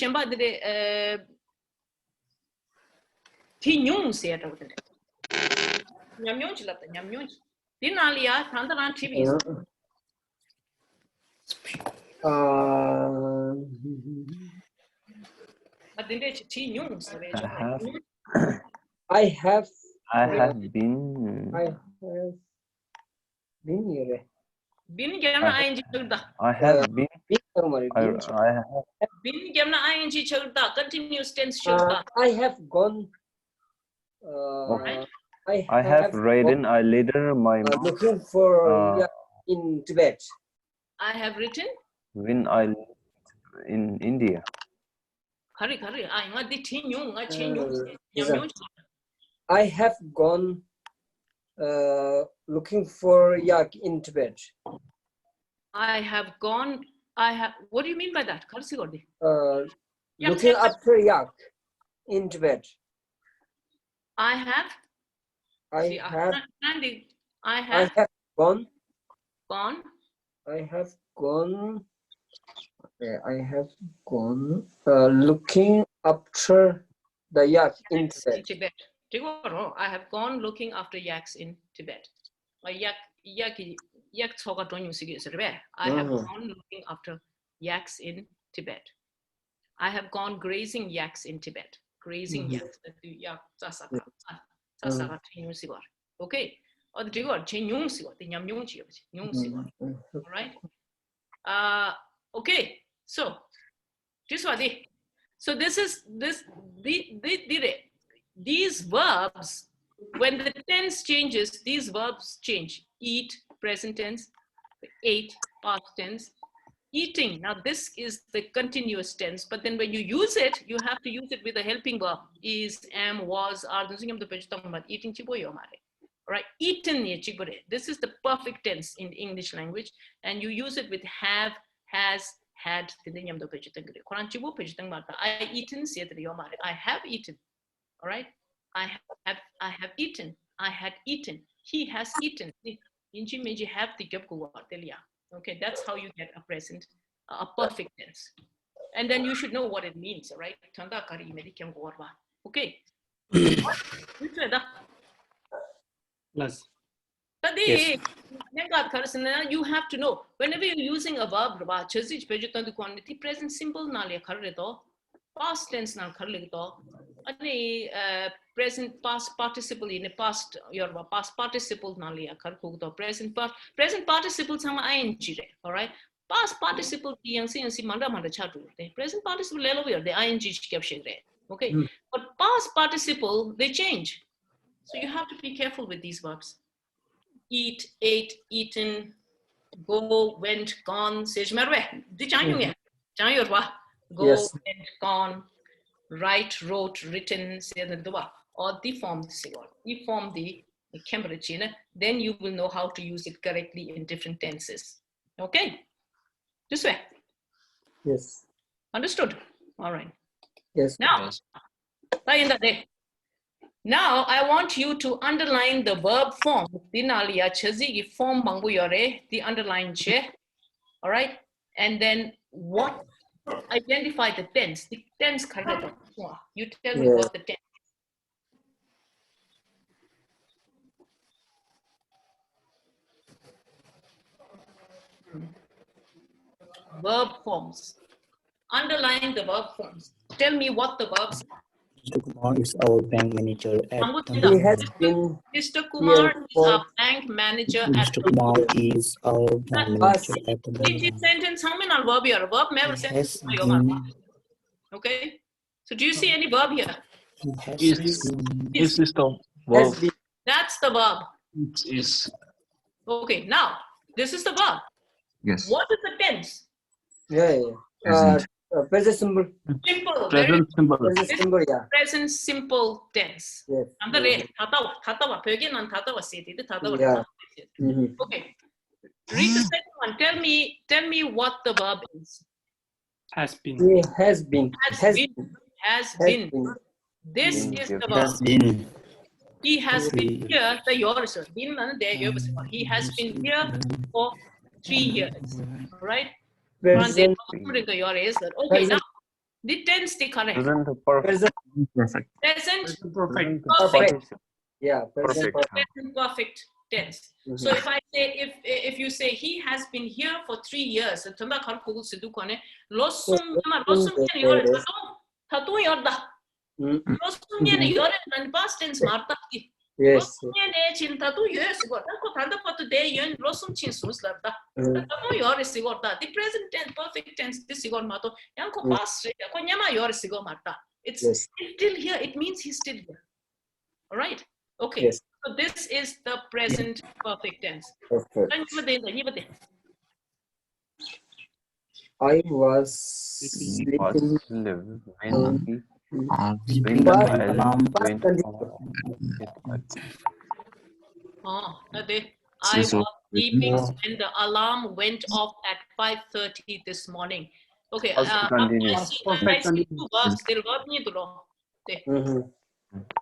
Speaker 6: I have
Speaker 5: I have been.
Speaker 6: I have been here.
Speaker 1: Bin gemna ing chagda.
Speaker 5: I have been.
Speaker 6: Been Mari,
Speaker 5: I,
Speaker 6: been.
Speaker 5: I have.
Speaker 1: Bin gemna ing chagda. Continuous tense chagda.
Speaker 6: I have gone.
Speaker 5: Okay.
Speaker 6: I
Speaker 5: I have
Speaker 6: gone,
Speaker 5: ridden a leader my mom
Speaker 6: looking for
Speaker 5: uh,
Speaker 6: in Tibet.
Speaker 1: I have written.
Speaker 5: when I lived in India.
Speaker 1: Khari khari. I nga di thinyung nga chinyung.
Speaker 6: Yes,
Speaker 1: Nyamyung.
Speaker 6: I have gone looking for yak in Tibet.
Speaker 1: I have gone. I have. What do you mean by that? Kharsi gordi. Yak
Speaker 6: Looking
Speaker 1: yak.
Speaker 6: after yak in Tibet.
Speaker 1: I have.
Speaker 6: I
Speaker 1: See,
Speaker 6: have
Speaker 1: I have
Speaker 6: gone.
Speaker 1: gone.
Speaker 6: I have gone. Okay, I have gone looking after the yak in
Speaker 1: In
Speaker 6: Tibet.
Speaker 1: Tibet. I have gone looking after yaks in Tibet. Yak choga don't you see I have gone looking after yaks in Tibet. I have gone grazing yaks in Tibet. Grazing yaks. Yak sasaka sigor. Okay. Or the digor chinyung sigor. The nyamyung sigor. All right. Okay. So this was it. So this is these verbs, when the tense changes, these verbs change. Eat, present tense, ate, past tense. Eating, now this is the continuous tense, but then when you use it, you have to use it with a helping verb. Is, am, was, are. Eating chiboyo mare. Right? Eaten. This is the perfect tense in English language, and you use it with have, has, had. I eaten. I have eaten. All right. I have eaten. I had eaten. He has eaten. Have the okay, that's how you get a present, a perfect tense. And then you should know what it means, right? Okay.
Speaker 3: Plus.
Speaker 1: Yes. You have to know whenever you're using a verb, present simple, past tense, present past participle in a past your past participle present participle ing, all right? Past participle present participle the ing okay, but past participle they change, so you have to be careful with these verbs. Eat, ate, eaten, go, went, gone. Go,
Speaker 6: Yes.
Speaker 1: went, gone, write, wrote, written, or deformed, deform the temperature, then you will know how to use it correctly in different tenses. Okay? This way.
Speaker 6: Yes.
Speaker 1: Understood? All right.
Speaker 6: Yes.
Speaker 1: Now, now I want you to underline the verb form. The underlined che. All right? And then what? Identify the tense. The tense. You tell me what the tense. Verb forms. Underline the verb forms. Tell me what the verbs are.
Speaker 4: Mr. Kumar is our bank manager at the
Speaker 6: He has
Speaker 4: moment.
Speaker 6: been
Speaker 1: Mr. Kumar is
Speaker 6: for
Speaker 1: our bank manager at
Speaker 4: Mr.
Speaker 1: the
Speaker 4: Kumar
Speaker 1: moment.
Speaker 4: is our bank
Speaker 6: us.
Speaker 4: manager at the
Speaker 1: This
Speaker 4: moment.
Speaker 1: sentence, how many verb here? Verb never
Speaker 4: He
Speaker 1: sentence.
Speaker 4: has been.
Speaker 1: Okay. So do you see any verb here?
Speaker 4: He has
Speaker 2: Is
Speaker 4: been.
Speaker 2: is the
Speaker 6: Has
Speaker 2: verb?
Speaker 6: been.
Speaker 1: That's the verb.
Speaker 2: Is
Speaker 1: Okay. Now this is the verb.
Speaker 5: Yes.
Speaker 1: What is the tense?
Speaker 6: Yeah.
Speaker 5: Present.
Speaker 6: Present simple.
Speaker 1: Simple. Very
Speaker 2: present simple.
Speaker 6: Present simple. Yeah.
Speaker 1: present simple tense.
Speaker 6: Yes. Yeah.
Speaker 1: Okay. Read the second one. Tell me what the verb is.
Speaker 3: Has been.
Speaker 6: He has been.
Speaker 1: Has been. This
Speaker 5: Been
Speaker 1: is
Speaker 5: here.
Speaker 1: the
Speaker 4: He
Speaker 1: verb.
Speaker 4: has been.
Speaker 1: He has been
Speaker 4: 3
Speaker 1: here. The yours. He has been here for 3 years. All right.
Speaker 6: Present.
Speaker 1: Okay. Now the tense the correct.
Speaker 5: Present perfect.
Speaker 6: Present.
Speaker 1: Present
Speaker 3: Perfect.
Speaker 1: perfect.
Speaker 6: Yeah. Present.
Speaker 5: Perfect.
Speaker 1: Present perfect tense. So if I say if you say he has been here for 3 years, past tense marta
Speaker 6: Yes.
Speaker 1: 네 진짜도 예스고 그 단답도 대 연 로숨 친수스다. 뭐 요리시고다. The present tense, perfect tense this 이거 맞도 양코 past 그 냐마 요리시고 맞다. It's still here. It means he's still here. All right. Okay.
Speaker 6: Yes.
Speaker 1: So this is the present perfect tense.
Speaker 6: Perfect. I was sleeping.
Speaker 5: When
Speaker 4: Sleeping
Speaker 5: the
Speaker 4: when
Speaker 5: alarm
Speaker 4: alarm
Speaker 5: went off.
Speaker 1: I was sleeping when the alarm went off at 5:30 this morning. Okay.
Speaker 5: First continue.
Speaker 1: I see two verbs. There verb ni dulo.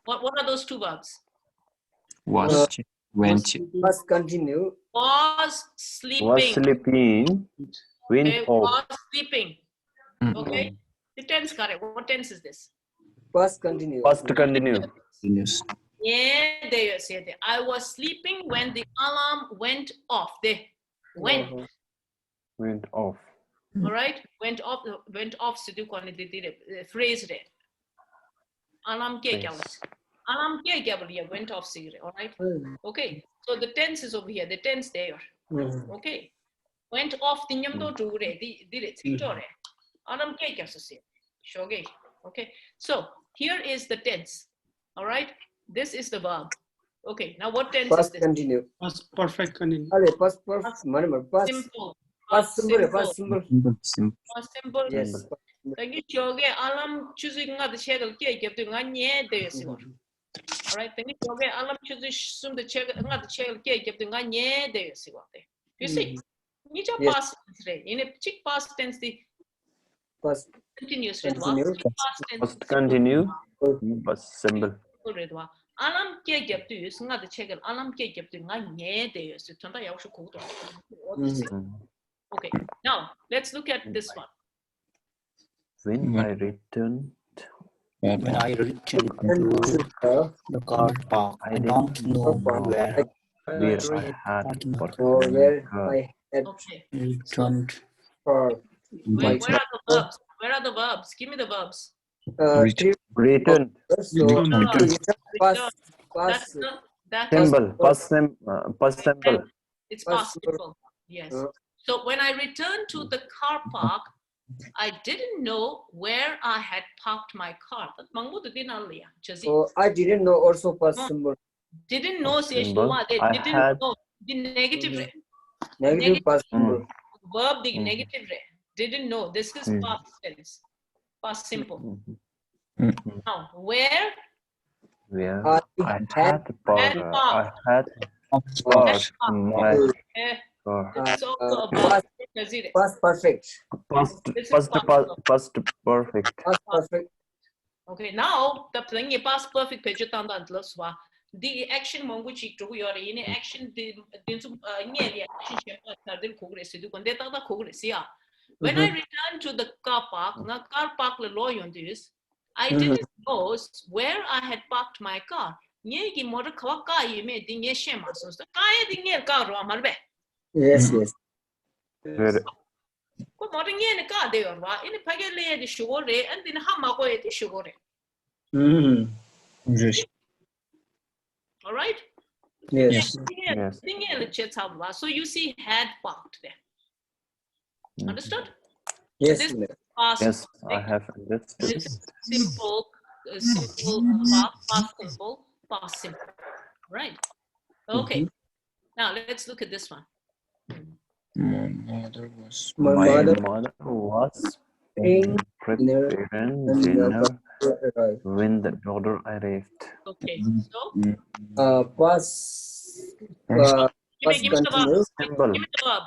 Speaker 1: What are those two verbs?
Speaker 2: Was went
Speaker 6: Must continue.
Speaker 1: Was sleeping.
Speaker 5: Was sleeping. Went
Speaker 1: Okay,
Speaker 5: off.
Speaker 1: was sleeping. Okay. The tense correct. What tense is this?
Speaker 6: Must continue.
Speaker 5: First continue.
Speaker 2: continuous.
Speaker 1: Yeah, there you see it. I was sleeping when the alarm went off. They went.
Speaker 5: Went off.
Speaker 1: All right. Went off. Went off. So do the phrase there. Alarm ke alarm ke went off. All right. Okay. So the tense is over here. The tense there. Okay. Went off. The nyamdo to re. Did it. Alarm ke shoge. Okay. So here is the tense. All right. This is the verb. Okay. Now what tense
Speaker 6: Past
Speaker 1: is this?
Speaker 6: continue.
Speaker 3: Past perfect continue.
Speaker 6: Past perfect. Past
Speaker 1: Simple.
Speaker 6: past simple. Past simple.
Speaker 1: Past simple.
Speaker 6: Yes.
Speaker 1: Thank you. Shoge alarm choosing nga the chegal ke get to nga nye de sigo. All right. Thank you. Shoge alarm choosing sum the chegal nga the chegal ke get to nga nye de sigo. You see? Ni cha past tense re. In a chick past tense the
Speaker 6: Past
Speaker 1: continuous
Speaker 6: continue.
Speaker 5: First continue. Past simple.
Speaker 1: alarm ke get to use nga the chegal alarm ke get to nga nye de sigo. Tanda yaushu ko to. Okay. Now let's look at this one.
Speaker 5: When I returned.
Speaker 4: When I returned to the car park, I don't know where
Speaker 5: Where I had
Speaker 6: Or where I had
Speaker 1: Okay.
Speaker 4: returned.
Speaker 6: for
Speaker 1: Where are the verbs? Where are the verbs? Give me the verbs.
Speaker 5: Returned.
Speaker 6: So past past
Speaker 1: That's
Speaker 5: Symbol. Past simple.
Speaker 1: it's
Speaker 6: Past
Speaker 1: past simple. Yes. So when I returned to the car park, I didn't know where I had parked my car.
Speaker 6: So I didn't know also past symbol.
Speaker 1: Didn't know
Speaker 5: Symbol.
Speaker 1: they
Speaker 5: I
Speaker 1: didn't
Speaker 5: had-
Speaker 1: know the negative
Speaker 6: Negative past symbol.
Speaker 1: verb the negative didn't know. This is past tense. Past simple. Now where
Speaker 5: Where
Speaker 6: I
Speaker 5: I
Speaker 6: had
Speaker 5: had parked. I had parked my car.
Speaker 1: this is also a verb.
Speaker 6: past perfect.
Speaker 5: Past perfect.
Speaker 6: Past perfect.
Speaker 1: Okay, now the thing is past perfect page the action mongu chi to your in action the action when I returned to the car park law on this I didn't know where I had parked my car. Yes,
Speaker 6: yes.
Speaker 5: Where
Speaker 1: all right.
Speaker 6: Yes.
Speaker 5: Yes.
Speaker 1: So you see had parked there. Understood?
Speaker 6: Yes.
Speaker 1: This past
Speaker 5: Yes, I have understood.
Speaker 1: this is simple, past simple. Right. Okay. Now let's look at this one.
Speaker 2: My mother was
Speaker 6: My
Speaker 5: My
Speaker 6: mother
Speaker 5: mother was
Speaker 6: in
Speaker 5: preparing dinner when the daughter arrived.
Speaker 1: Okay. So
Speaker 6: past
Speaker 1: give me the verb.
Speaker 5: Symbol.
Speaker 1: Give me the verb.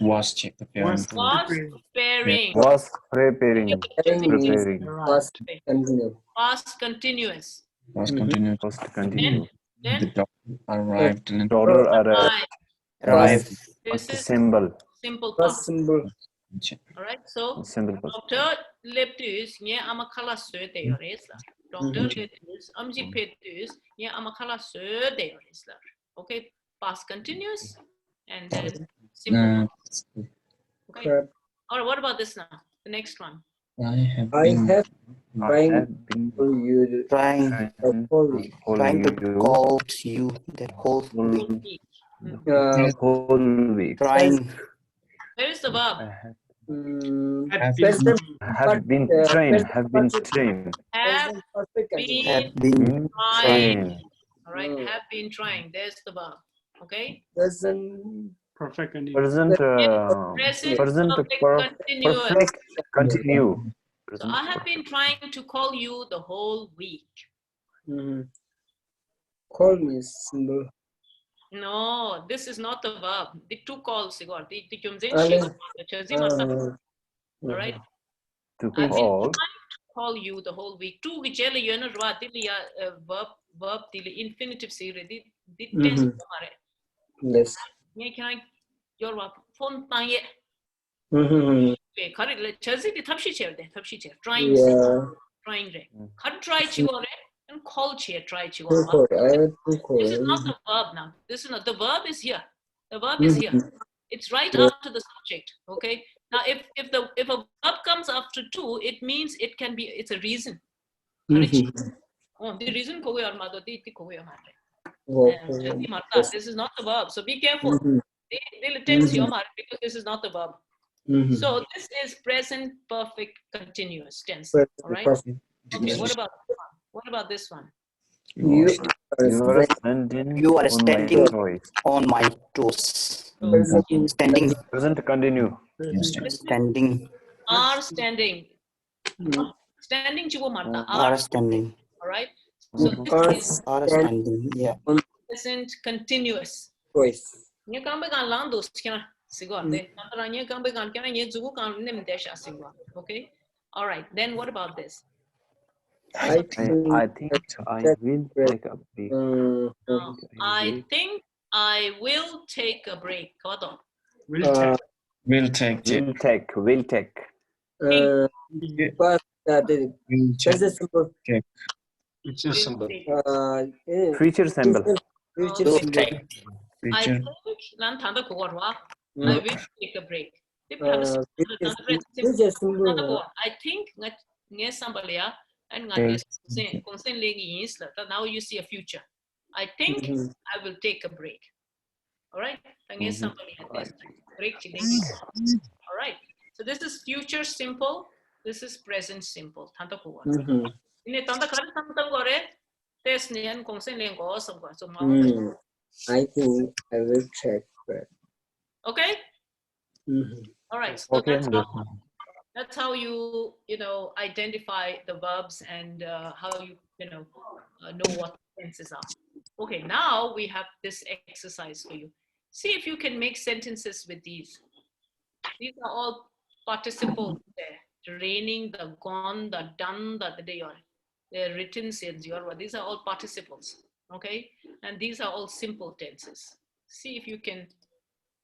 Speaker 2: was preparing.
Speaker 1: Was preparing.
Speaker 5: Was preparing.
Speaker 6: preparing past continue.
Speaker 1: Past continuous.
Speaker 2: Was continuous.
Speaker 5: Past continue.
Speaker 1: Then
Speaker 2: The doctor arrived in
Speaker 5: Daughter arrived.
Speaker 4: Arrive.
Speaker 1: this
Speaker 5: Past
Speaker 1: is
Speaker 5: symbol.
Speaker 1: simple
Speaker 6: Past
Speaker 1: past.
Speaker 6: symbol.
Speaker 1: All right. So
Speaker 5: Symbol past.
Speaker 1: doctor leptus nye amakala söde yoresla. Doctor leptus amji petus nye amakala söde yoresla. Okay. Past continuous and then simple. Okay. All right. What about this now? The next one.
Speaker 4: I have
Speaker 6: I
Speaker 4: been
Speaker 6: have
Speaker 5: I
Speaker 6: trying
Speaker 5: have been
Speaker 6: to you
Speaker 4: trying
Speaker 6: whole
Speaker 4: to call you that whole week.
Speaker 1: week.
Speaker 5: the whole week.
Speaker 4: Trying
Speaker 1: Where is the verb?
Speaker 5: I have,
Speaker 3: Have
Speaker 6: present
Speaker 5: have been trained. Have been trained.
Speaker 1: Have
Speaker 6: perfect
Speaker 1: been
Speaker 4: have been
Speaker 5: Been
Speaker 1: trying.
Speaker 5: trained.
Speaker 1: All right, have been trying. There's the verb. Okay.
Speaker 6: present
Speaker 3: perfect continuous.
Speaker 5: Present.
Speaker 1: Present
Speaker 5: Present.
Speaker 1: perfect continuous.
Speaker 5: Perfect. Continue.
Speaker 1: So
Speaker 5: Present
Speaker 1: I have
Speaker 5: perfect.
Speaker 1: been trying to call you the whole week.
Speaker 6: call me symbol
Speaker 1: No, this is not the verb. The two calls, Igor. The all right.
Speaker 5: To
Speaker 1: I've been
Speaker 5: call.
Speaker 1: trying to call you the whole week. Two which are you know verb the infinitive series. The tense
Speaker 6: yes
Speaker 1: can I your phone tang trying
Speaker 6: yeah
Speaker 1: trying try and call try
Speaker 6: two call I have two call
Speaker 1: this is not the verb now. This is not the verb is here. The verb is here. It's right after the subject. Okay. Now if a verb comes after two, it means it's a reason. Oh, the reason this is not the verb. So be careful. They'll tense your mind because this is not the verb. So this is present perfect continuous tense. All right. Okay. What about this one?
Speaker 6: you
Speaker 5: You are standing.
Speaker 4: You are
Speaker 5: on my
Speaker 4: standing
Speaker 5: toes.
Speaker 4: on my toes.
Speaker 6: Present
Speaker 4: Standing,
Speaker 5: Present continue.
Speaker 4: standing,
Speaker 1: Are standing. Standing chivo marta.
Speaker 4: are standing,
Speaker 1: All right. So this is
Speaker 4: are standing. Yeah.
Speaker 1: present continuous.
Speaker 6: choice
Speaker 1: Nya kambe kan lang dos kena sigor de. Nantara nya kambe kan kena nya zugu kan nem desha sigor. Okay. All right. Then what about this?
Speaker 6: I think
Speaker 5: I think I will take a break.
Speaker 1: I think I will take a break. Kato.
Speaker 3: Will take.
Speaker 2: Will take.
Speaker 5: Will take. Will take.
Speaker 6: but
Speaker 2: Will
Speaker 6: there's a symbol
Speaker 3: It's just simple.
Speaker 5: Future symbol.
Speaker 6: future
Speaker 4: Will
Speaker 6: symbol
Speaker 4: take.
Speaker 1: I
Speaker 2: Future.
Speaker 1: think lan thanda kogorwa. I will take a break.
Speaker 6: future symbol
Speaker 1: I think nge sambalia and now you see a future. I think I will take a break. All right. Break. All right. So this is future simple. This is present simple. Ini tanda kali tanda gore tes nian kongsen leng ko so
Speaker 6: I think I will check that.
Speaker 1: okay. All right. So
Speaker 5: Okay.
Speaker 1: that's how you identify the verbs and how you know what tenses are. Okay, now we have this exercise for you. See if you can make sentences with these. These are all participles there. The raining, the gone, the done, the written since these are all participles. Okay, and these are all simple tenses. See if you can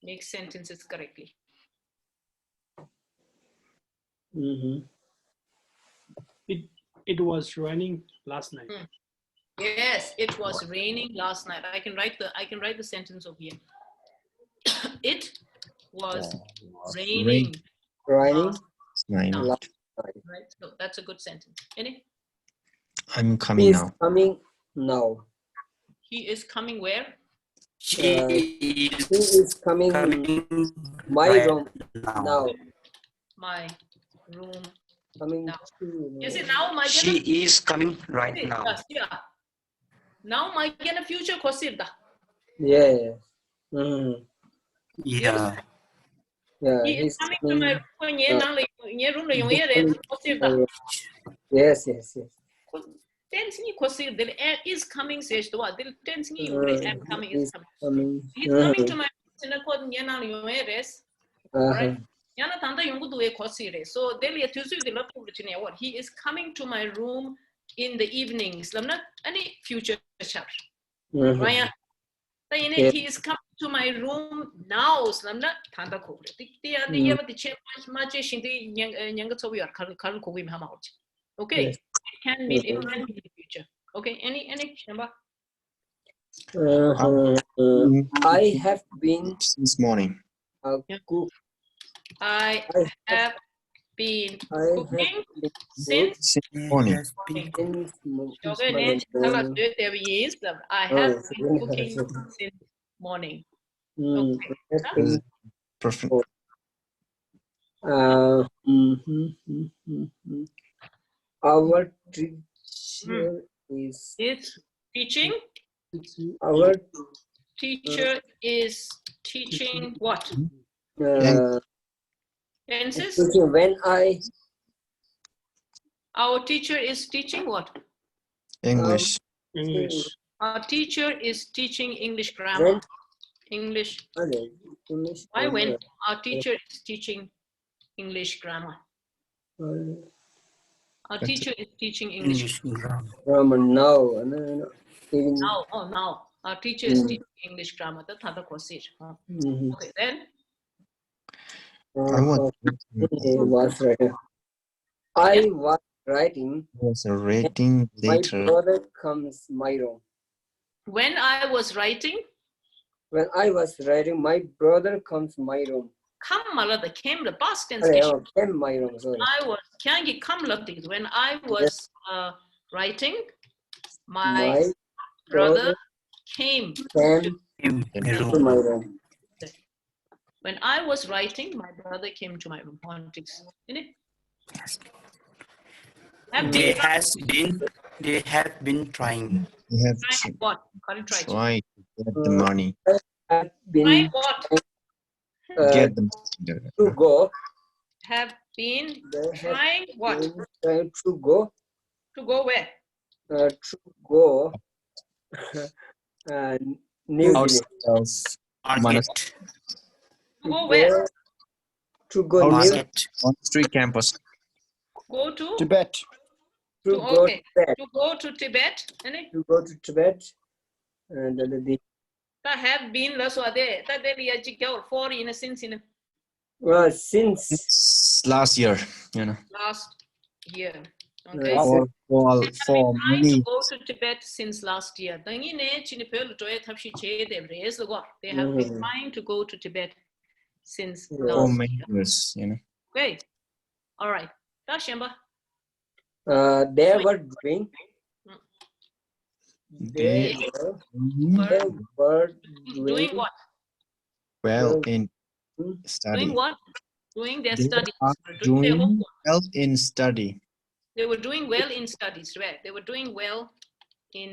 Speaker 1: make sentences correctly.
Speaker 3: It was raining last night.
Speaker 1: Yes, it was raining last night. I can write the sentence over here. It was raining.
Speaker 6: Raining
Speaker 2: Nine.
Speaker 6: last
Speaker 1: Right. So that's a good sentence. Any?
Speaker 2: I'm coming
Speaker 6: He is
Speaker 2: now.
Speaker 6: coming now.
Speaker 1: He is coming where?
Speaker 6: He is coming my
Speaker 4: right
Speaker 6: room now.
Speaker 1: My room.
Speaker 6: Coming
Speaker 1: now.
Speaker 6: to
Speaker 1: Is it now my
Speaker 4: She is coming right now.
Speaker 1: Yes, yeah. Now my future kosirda.
Speaker 6: yeah.
Speaker 4: Yeah.
Speaker 6: Yeah,
Speaker 1: He is coming to my room.
Speaker 6: Yes, yes, yes.
Speaker 1: Tense ni kosir del is coming says to what? Del tense ni am coming is coming. He's coming to my right? Yana tanda yungu duwe kosire. So del ya tuzu de lot what? He is coming to my room in the evenings. Lamna any future chapter. Right? He is coming to my room now. Lamna tanda ko. The yama the che mache shindi nyanga tobi or karan ko wim hama. Okay. It can be in the future. Okay. Any number?
Speaker 6: I have been
Speaker 2: Since morning.
Speaker 6: cook.
Speaker 1: I have been
Speaker 6: I have
Speaker 1: cooking
Speaker 6: been
Speaker 1: since
Speaker 4: Morning.
Speaker 6: since
Speaker 1: okay, I have been cooking since morning. Okay. Huh?
Speaker 4: Perfect.
Speaker 6: Our teacher is
Speaker 1: Is teaching.
Speaker 6: our
Speaker 1: Teacher is teaching what? Tenses.
Speaker 6: when I
Speaker 1: Our teacher is teaching what?
Speaker 4: English.
Speaker 3: English.
Speaker 1: Our teacher is teaching English grammar. English. Why when our teacher is teaching English grammar? Our teacher is teaching English
Speaker 6: grammar now.
Speaker 1: now. Oh, now our teacher is teaching English grammar. That's how the course is. Okay, then
Speaker 4: I was
Speaker 6: writing.
Speaker 4: was a rating
Speaker 6: My
Speaker 4: later.
Speaker 6: brother comes my room.
Speaker 1: when I was writing,
Speaker 6: When I was writing, my brother comes my room.
Speaker 1: come the came the past tense.
Speaker 6: Came my room. Sorry.
Speaker 1: I was can't come when I was writing, my brother came
Speaker 6: Came
Speaker 1: to
Speaker 6: my room.
Speaker 1: when I was writing, my brother came to my room. Politics.
Speaker 4: They have been trying. They have
Speaker 1: what? Can't try.
Speaker 4: tried to get the money.
Speaker 6: I've been
Speaker 1: Try what?
Speaker 4: Get them
Speaker 6: to go.
Speaker 1: Have been trying what?
Speaker 6: Trying to go.
Speaker 1: To go where?
Speaker 6: To go. New
Speaker 4: outside of
Speaker 7: Market.
Speaker 1: To go where?
Speaker 6: To go
Speaker 7: Market.
Speaker 4: Monastery campus.
Speaker 1: Go to
Speaker 3: Tibet.
Speaker 6: To
Speaker 1: to
Speaker 6: go
Speaker 1: okay.
Speaker 6: to Tibet.
Speaker 1: To go to Tibet.
Speaker 6: To go to Tibet. And the
Speaker 1: That have been less or there. That they are for in a sense in
Speaker 6: since
Speaker 4: It's last year, you know.
Speaker 1: last year. Okay.
Speaker 4: For
Speaker 1: Trying
Speaker 4: many
Speaker 1: to go to Tibet since last year. They have been trying to go to Tibet since
Speaker 4: for
Speaker 1: last
Speaker 4: many
Speaker 1: year.
Speaker 4: years, you know.
Speaker 1: Okay. All right. Tashamba.
Speaker 6: they were doing.
Speaker 4: They
Speaker 6: were
Speaker 1: Doing what?
Speaker 4: well in study.
Speaker 1: Doing what? Doing their
Speaker 4: They
Speaker 1: studies.
Speaker 4: are
Speaker 1: Doing their
Speaker 4: doing
Speaker 1: homework.
Speaker 4: well in study.
Speaker 1: They were doing well in studies, right? They were doing well in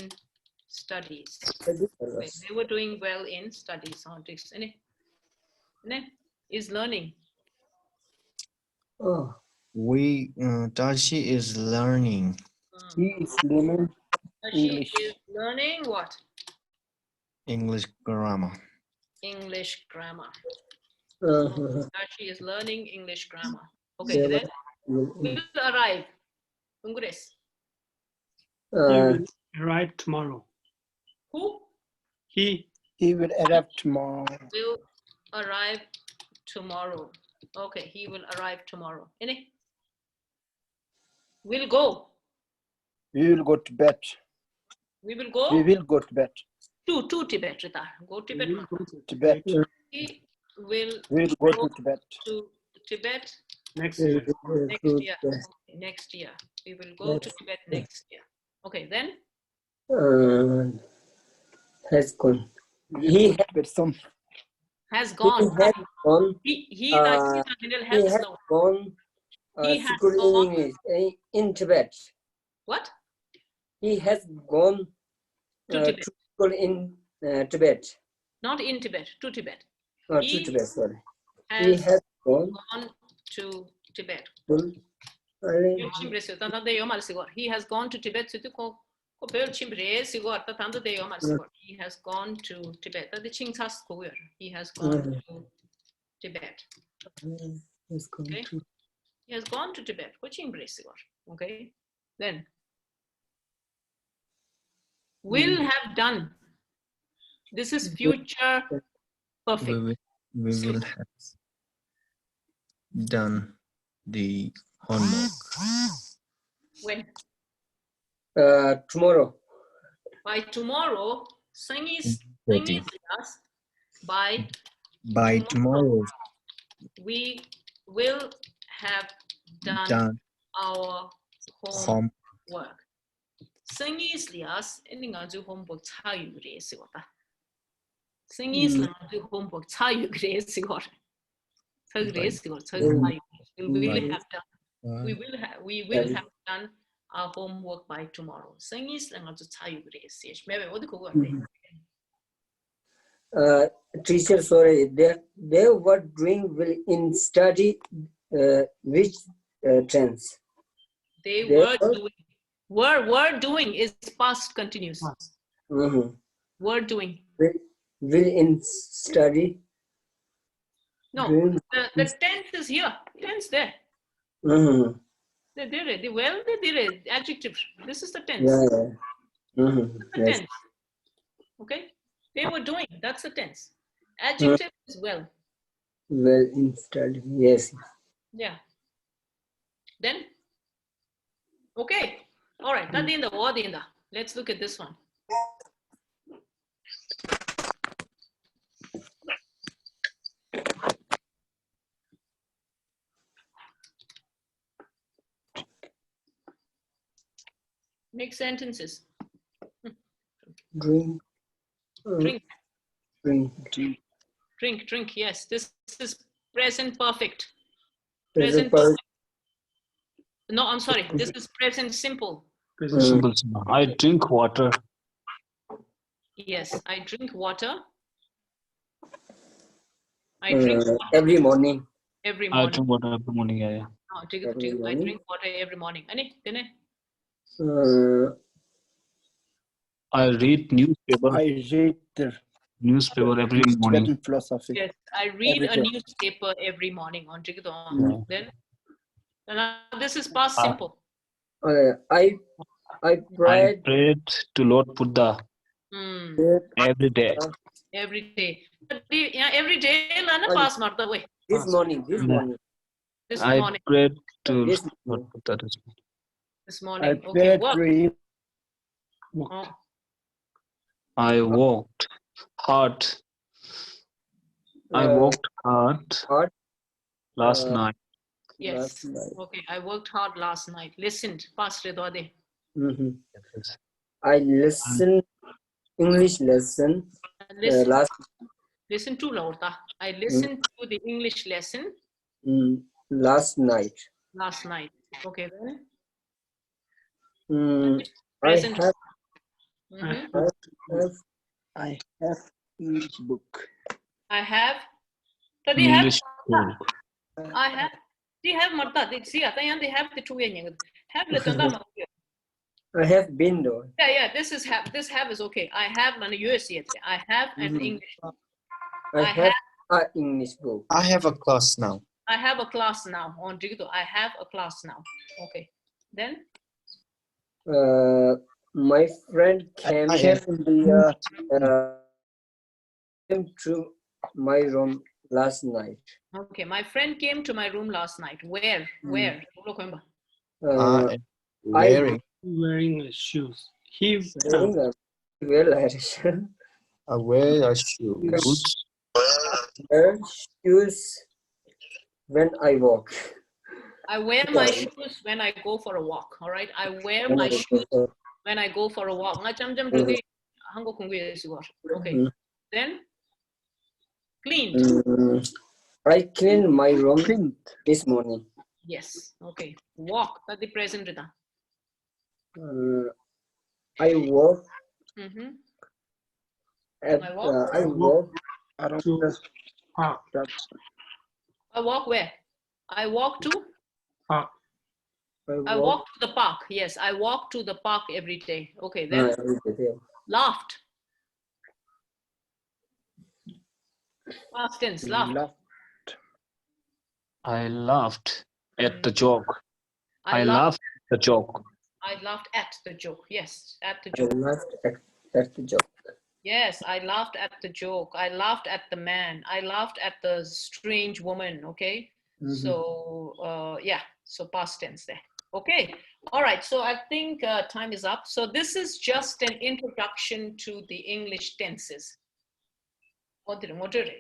Speaker 1: studies. Wait, they were doing well in studies. Is learning.
Speaker 6: Oh,
Speaker 4: Tashi is learning
Speaker 6: he is learning
Speaker 1: She
Speaker 6: English.
Speaker 1: is learning what?
Speaker 4: English grammar.
Speaker 1: English grammar.
Speaker 6: Uh-huh.
Speaker 1: She is learning English grammar. Okay, then will arrive. Congress.
Speaker 3: He will arrive tomorrow.
Speaker 1: Who
Speaker 3: He
Speaker 8: will arrive tomorrow.
Speaker 1: will arrive tomorrow? Okay, he will arrive tomorrow. Any? We'll go.
Speaker 8: We will go to bed.
Speaker 1: We will go.
Speaker 8: We will go to bed.
Speaker 1: To Tibet. Rita. Go Tibet.
Speaker 8: Tibet.
Speaker 1: We will
Speaker 8: We will go to Tibet.
Speaker 1: To Tibet
Speaker 3: next year.
Speaker 1: next year. Okay, next year. We will go to Tibet next year. Okay, then?
Speaker 6: Has gone. He
Speaker 1: has gone.
Speaker 6: has gone.
Speaker 1: He has
Speaker 6: gone.
Speaker 1: He has
Speaker 6: school
Speaker 1: gone.
Speaker 6: in English in Tibet.
Speaker 1: What?
Speaker 6: He has gone
Speaker 1: To Tibet.
Speaker 6: to school in Tibet.
Speaker 1: Not in Tibet, to Tibet.
Speaker 6: To Tibet, sorry. He has gone
Speaker 1: to Tibet. He has gone to Tibet. He has gone to Tibet. He has gone to Tibet. Okay. He has gone to Tibet. Okay. Then will have done. This is future perfect.
Speaker 4: We will have done the homework.
Speaker 1: When?
Speaker 6: Tomorrow.
Speaker 1: By tomorrow, Sangi's class. By
Speaker 4: tomorrow
Speaker 1: we will have
Speaker 4: done
Speaker 1: our
Speaker 4: home
Speaker 1: homework. Singis lias ini ngaju homework chayu gre sigota. Singis ngaju homework chayu gre sigor. Chagre sigor chayu. We will have done. We will have done our homework by tomorrow. Singis ngaju chayu gre sig. Maybe what ko
Speaker 6: Teacher, sorry, they were doing will in study which tense?
Speaker 1: They were doing. Were doing is past continuous. Were doing.
Speaker 6: Will in study.
Speaker 1: No, the tense is here. Tense there. They did it. Well, they did it. Adjective. This is the tense. The
Speaker 6: Yes.
Speaker 1: tense. Okay. They were doing. That's the tense. Adjective is well.
Speaker 6: Well in study. Yes.
Speaker 1: Yeah. Then. Okay. All right. Let's look at this one. Make sentences.
Speaker 6: Drink.
Speaker 1: Drink.
Speaker 6: Drink.
Speaker 1: Drink. Yes. This is present perfect.
Speaker 6: Present
Speaker 1: Perfect. No, I'm sorry. This is present simple.
Speaker 2: Simple. I drink water.
Speaker 1: Yes, I drink water. I drink water
Speaker 6: every morning.
Speaker 1: every
Speaker 2: I
Speaker 1: morning.
Speaker 2: drink water every morning. Yeah, yeah.
Speaker 1: I drink water every morning.
Speaker 2: I read newspaper.
Speaker 8: I read the
Speaker 2: Newspaper every morning.
Speaker 8: Tibetan philosophy.
Speaker 1: Yes, I read
Speaker 8: Every
Speaker 1: a
Speaker 8: day.
Speaker 1: newspaper every morning.
Speaker 2: Yeah.
Speaker 1: Then this is past simple.
Speaker 6: I
Speaker 2: I
Speaker 6: prayed
Speaker 2: prayed to Lord Buddha every day.
Speaker 1: Every day. Every day, pass marta way.
Speaker 6: this morning.
Speaker 1: This
Speaker 2: I
Speaker 1: morning.
Speaker 2: prayed to
Speaker 6: This
Speaker 2: Lord Buddha.
Speaker 1: This
Speaker 8: I
Speaker 1: morning. Okay,
Speaker 8: prayed
Speaker 1: work. Oh,
Speaker 2: I worked hard. I worked hard
Speaker 6: hard.
Speaker 2: last night.
Speaker 1: yes.
Speaker 6: Last night.
Speaker 1: Okay, I worked hard last night. Listened. Past redwade.
Speaker 6: I listened English lesson
Speaker 1: Listen to Laurta. I listened to the English lesson
Speaker 6: last night.
Speaker 1: last night. Okay, then.
Speaker 6: I
Speaker 1: Present.
Speaker 6: have
Speaker 8: I have English book.
Speaker 1: I have. So they have.
Speaker 2: English book.
Speaker 1: I have. They have Marta. They see. They have the two. Have the
Speaker 6: I have been though.
Speaker 1: Yeah. This is have. This have is okay. I have an US yet. I have an English.
Speaker 6: I have an English book.
Speaker 4: I have a class now.
Speaker 1: I have a class now on Digito. I have a class now. Okay. Then
Speaker 6: My friend came to my room last night.
Speaker 1: okay. My friend came to my room last night. Where?
Speaker 3: Wearing shoes. He
Speaker 6: Wear
Speaker 2: Boots.
Speaker 6: shoes when I walk.
Speaker 1: I wear my shoes when I go for a walk. All right. I wear my shoes when I go for a walk. Okay. Then cleaned.
Speaker 6: I cleaned my room this morning.
Speaker 1: Yes. Okay. Walk. That's the present.
Speaker 6: I walk.
Speaker 1: I walk. I walk where? I walk to? I walk to the park. Yes, I walk to the park every day. Okay, then laughed. Past tense, laughed.
Speaker 2: I laughed at the joke. I laughed at the joke.
Speaker 1: I laughed at the joke. Yes, at the joke.
Speaker 6: I laughed at the joke.
Speaker 1: Yes, I laughed at the joke. I laughed at the man. I laughed at the strange woman. Okay. So yeah, so past tense there. Okay. All right. So I think time is up. So this is just an introduction to the English tenses.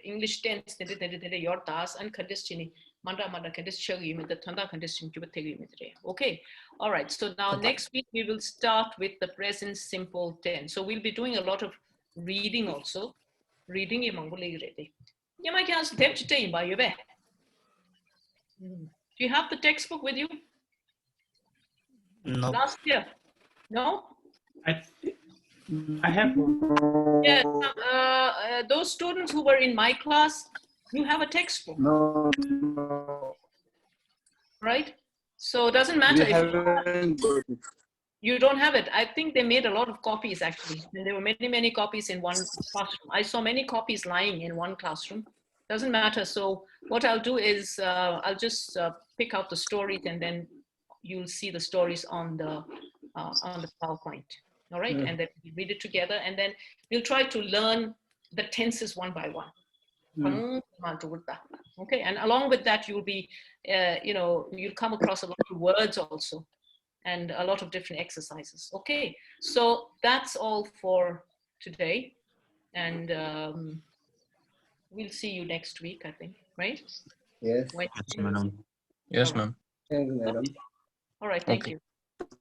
Speaker 1: English tense your task and condition manda condition the thanda condition okay. All right, so now next week we will start with the present simple tense. So we'll be doing a lot of reading also. Reading do you have the textbook with you?
Speaker 4: No.
Speaker 1: Last year? No?
Speaker 3: I have one.
Speaker 1: Yes, those students who were in my class, you have a textbook.
Speaker 8: No.
Speaker 1: Right? So it doesn't matter if you don't have it. I think they made a lot of copies actually. And there were many, many copies in one classroom. I saw many copies lying in one classroom. Doesn't matter. So what I'll do is I'll just pick out the stories and then you'll see the stories on the PowerPoint. All right, and then we read it together, and then we'll try to learn the tenses one by one. Okay, and along with that, you'll be, you'll come across a lot of words also, and a lot of different exercises. Okay, so that's all for today, and we'll see you next week, I think, right?
Speaker 6: Yes.
Speaker 2: Yes, madam.
Speaker 4: Yes, ma'am.
Speaker 6: Thank you, madam.
Speaker 1: All right, thank
Speaker 4: Okay.
Speaker 1: you.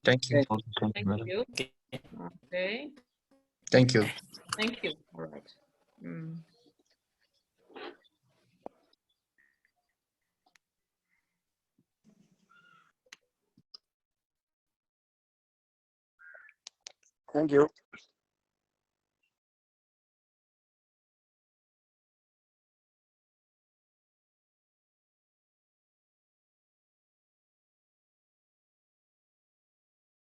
Speaker 4: Thank you.
Speaker 2: Okay, thank you,
Speaker 1: Thank
Speaker 2: madam.
Speaker 1: you. Okay,
Speaker 4: Thank you.
Speaker 1: thank you. All right. Mm.
Speaker 8: Thank you.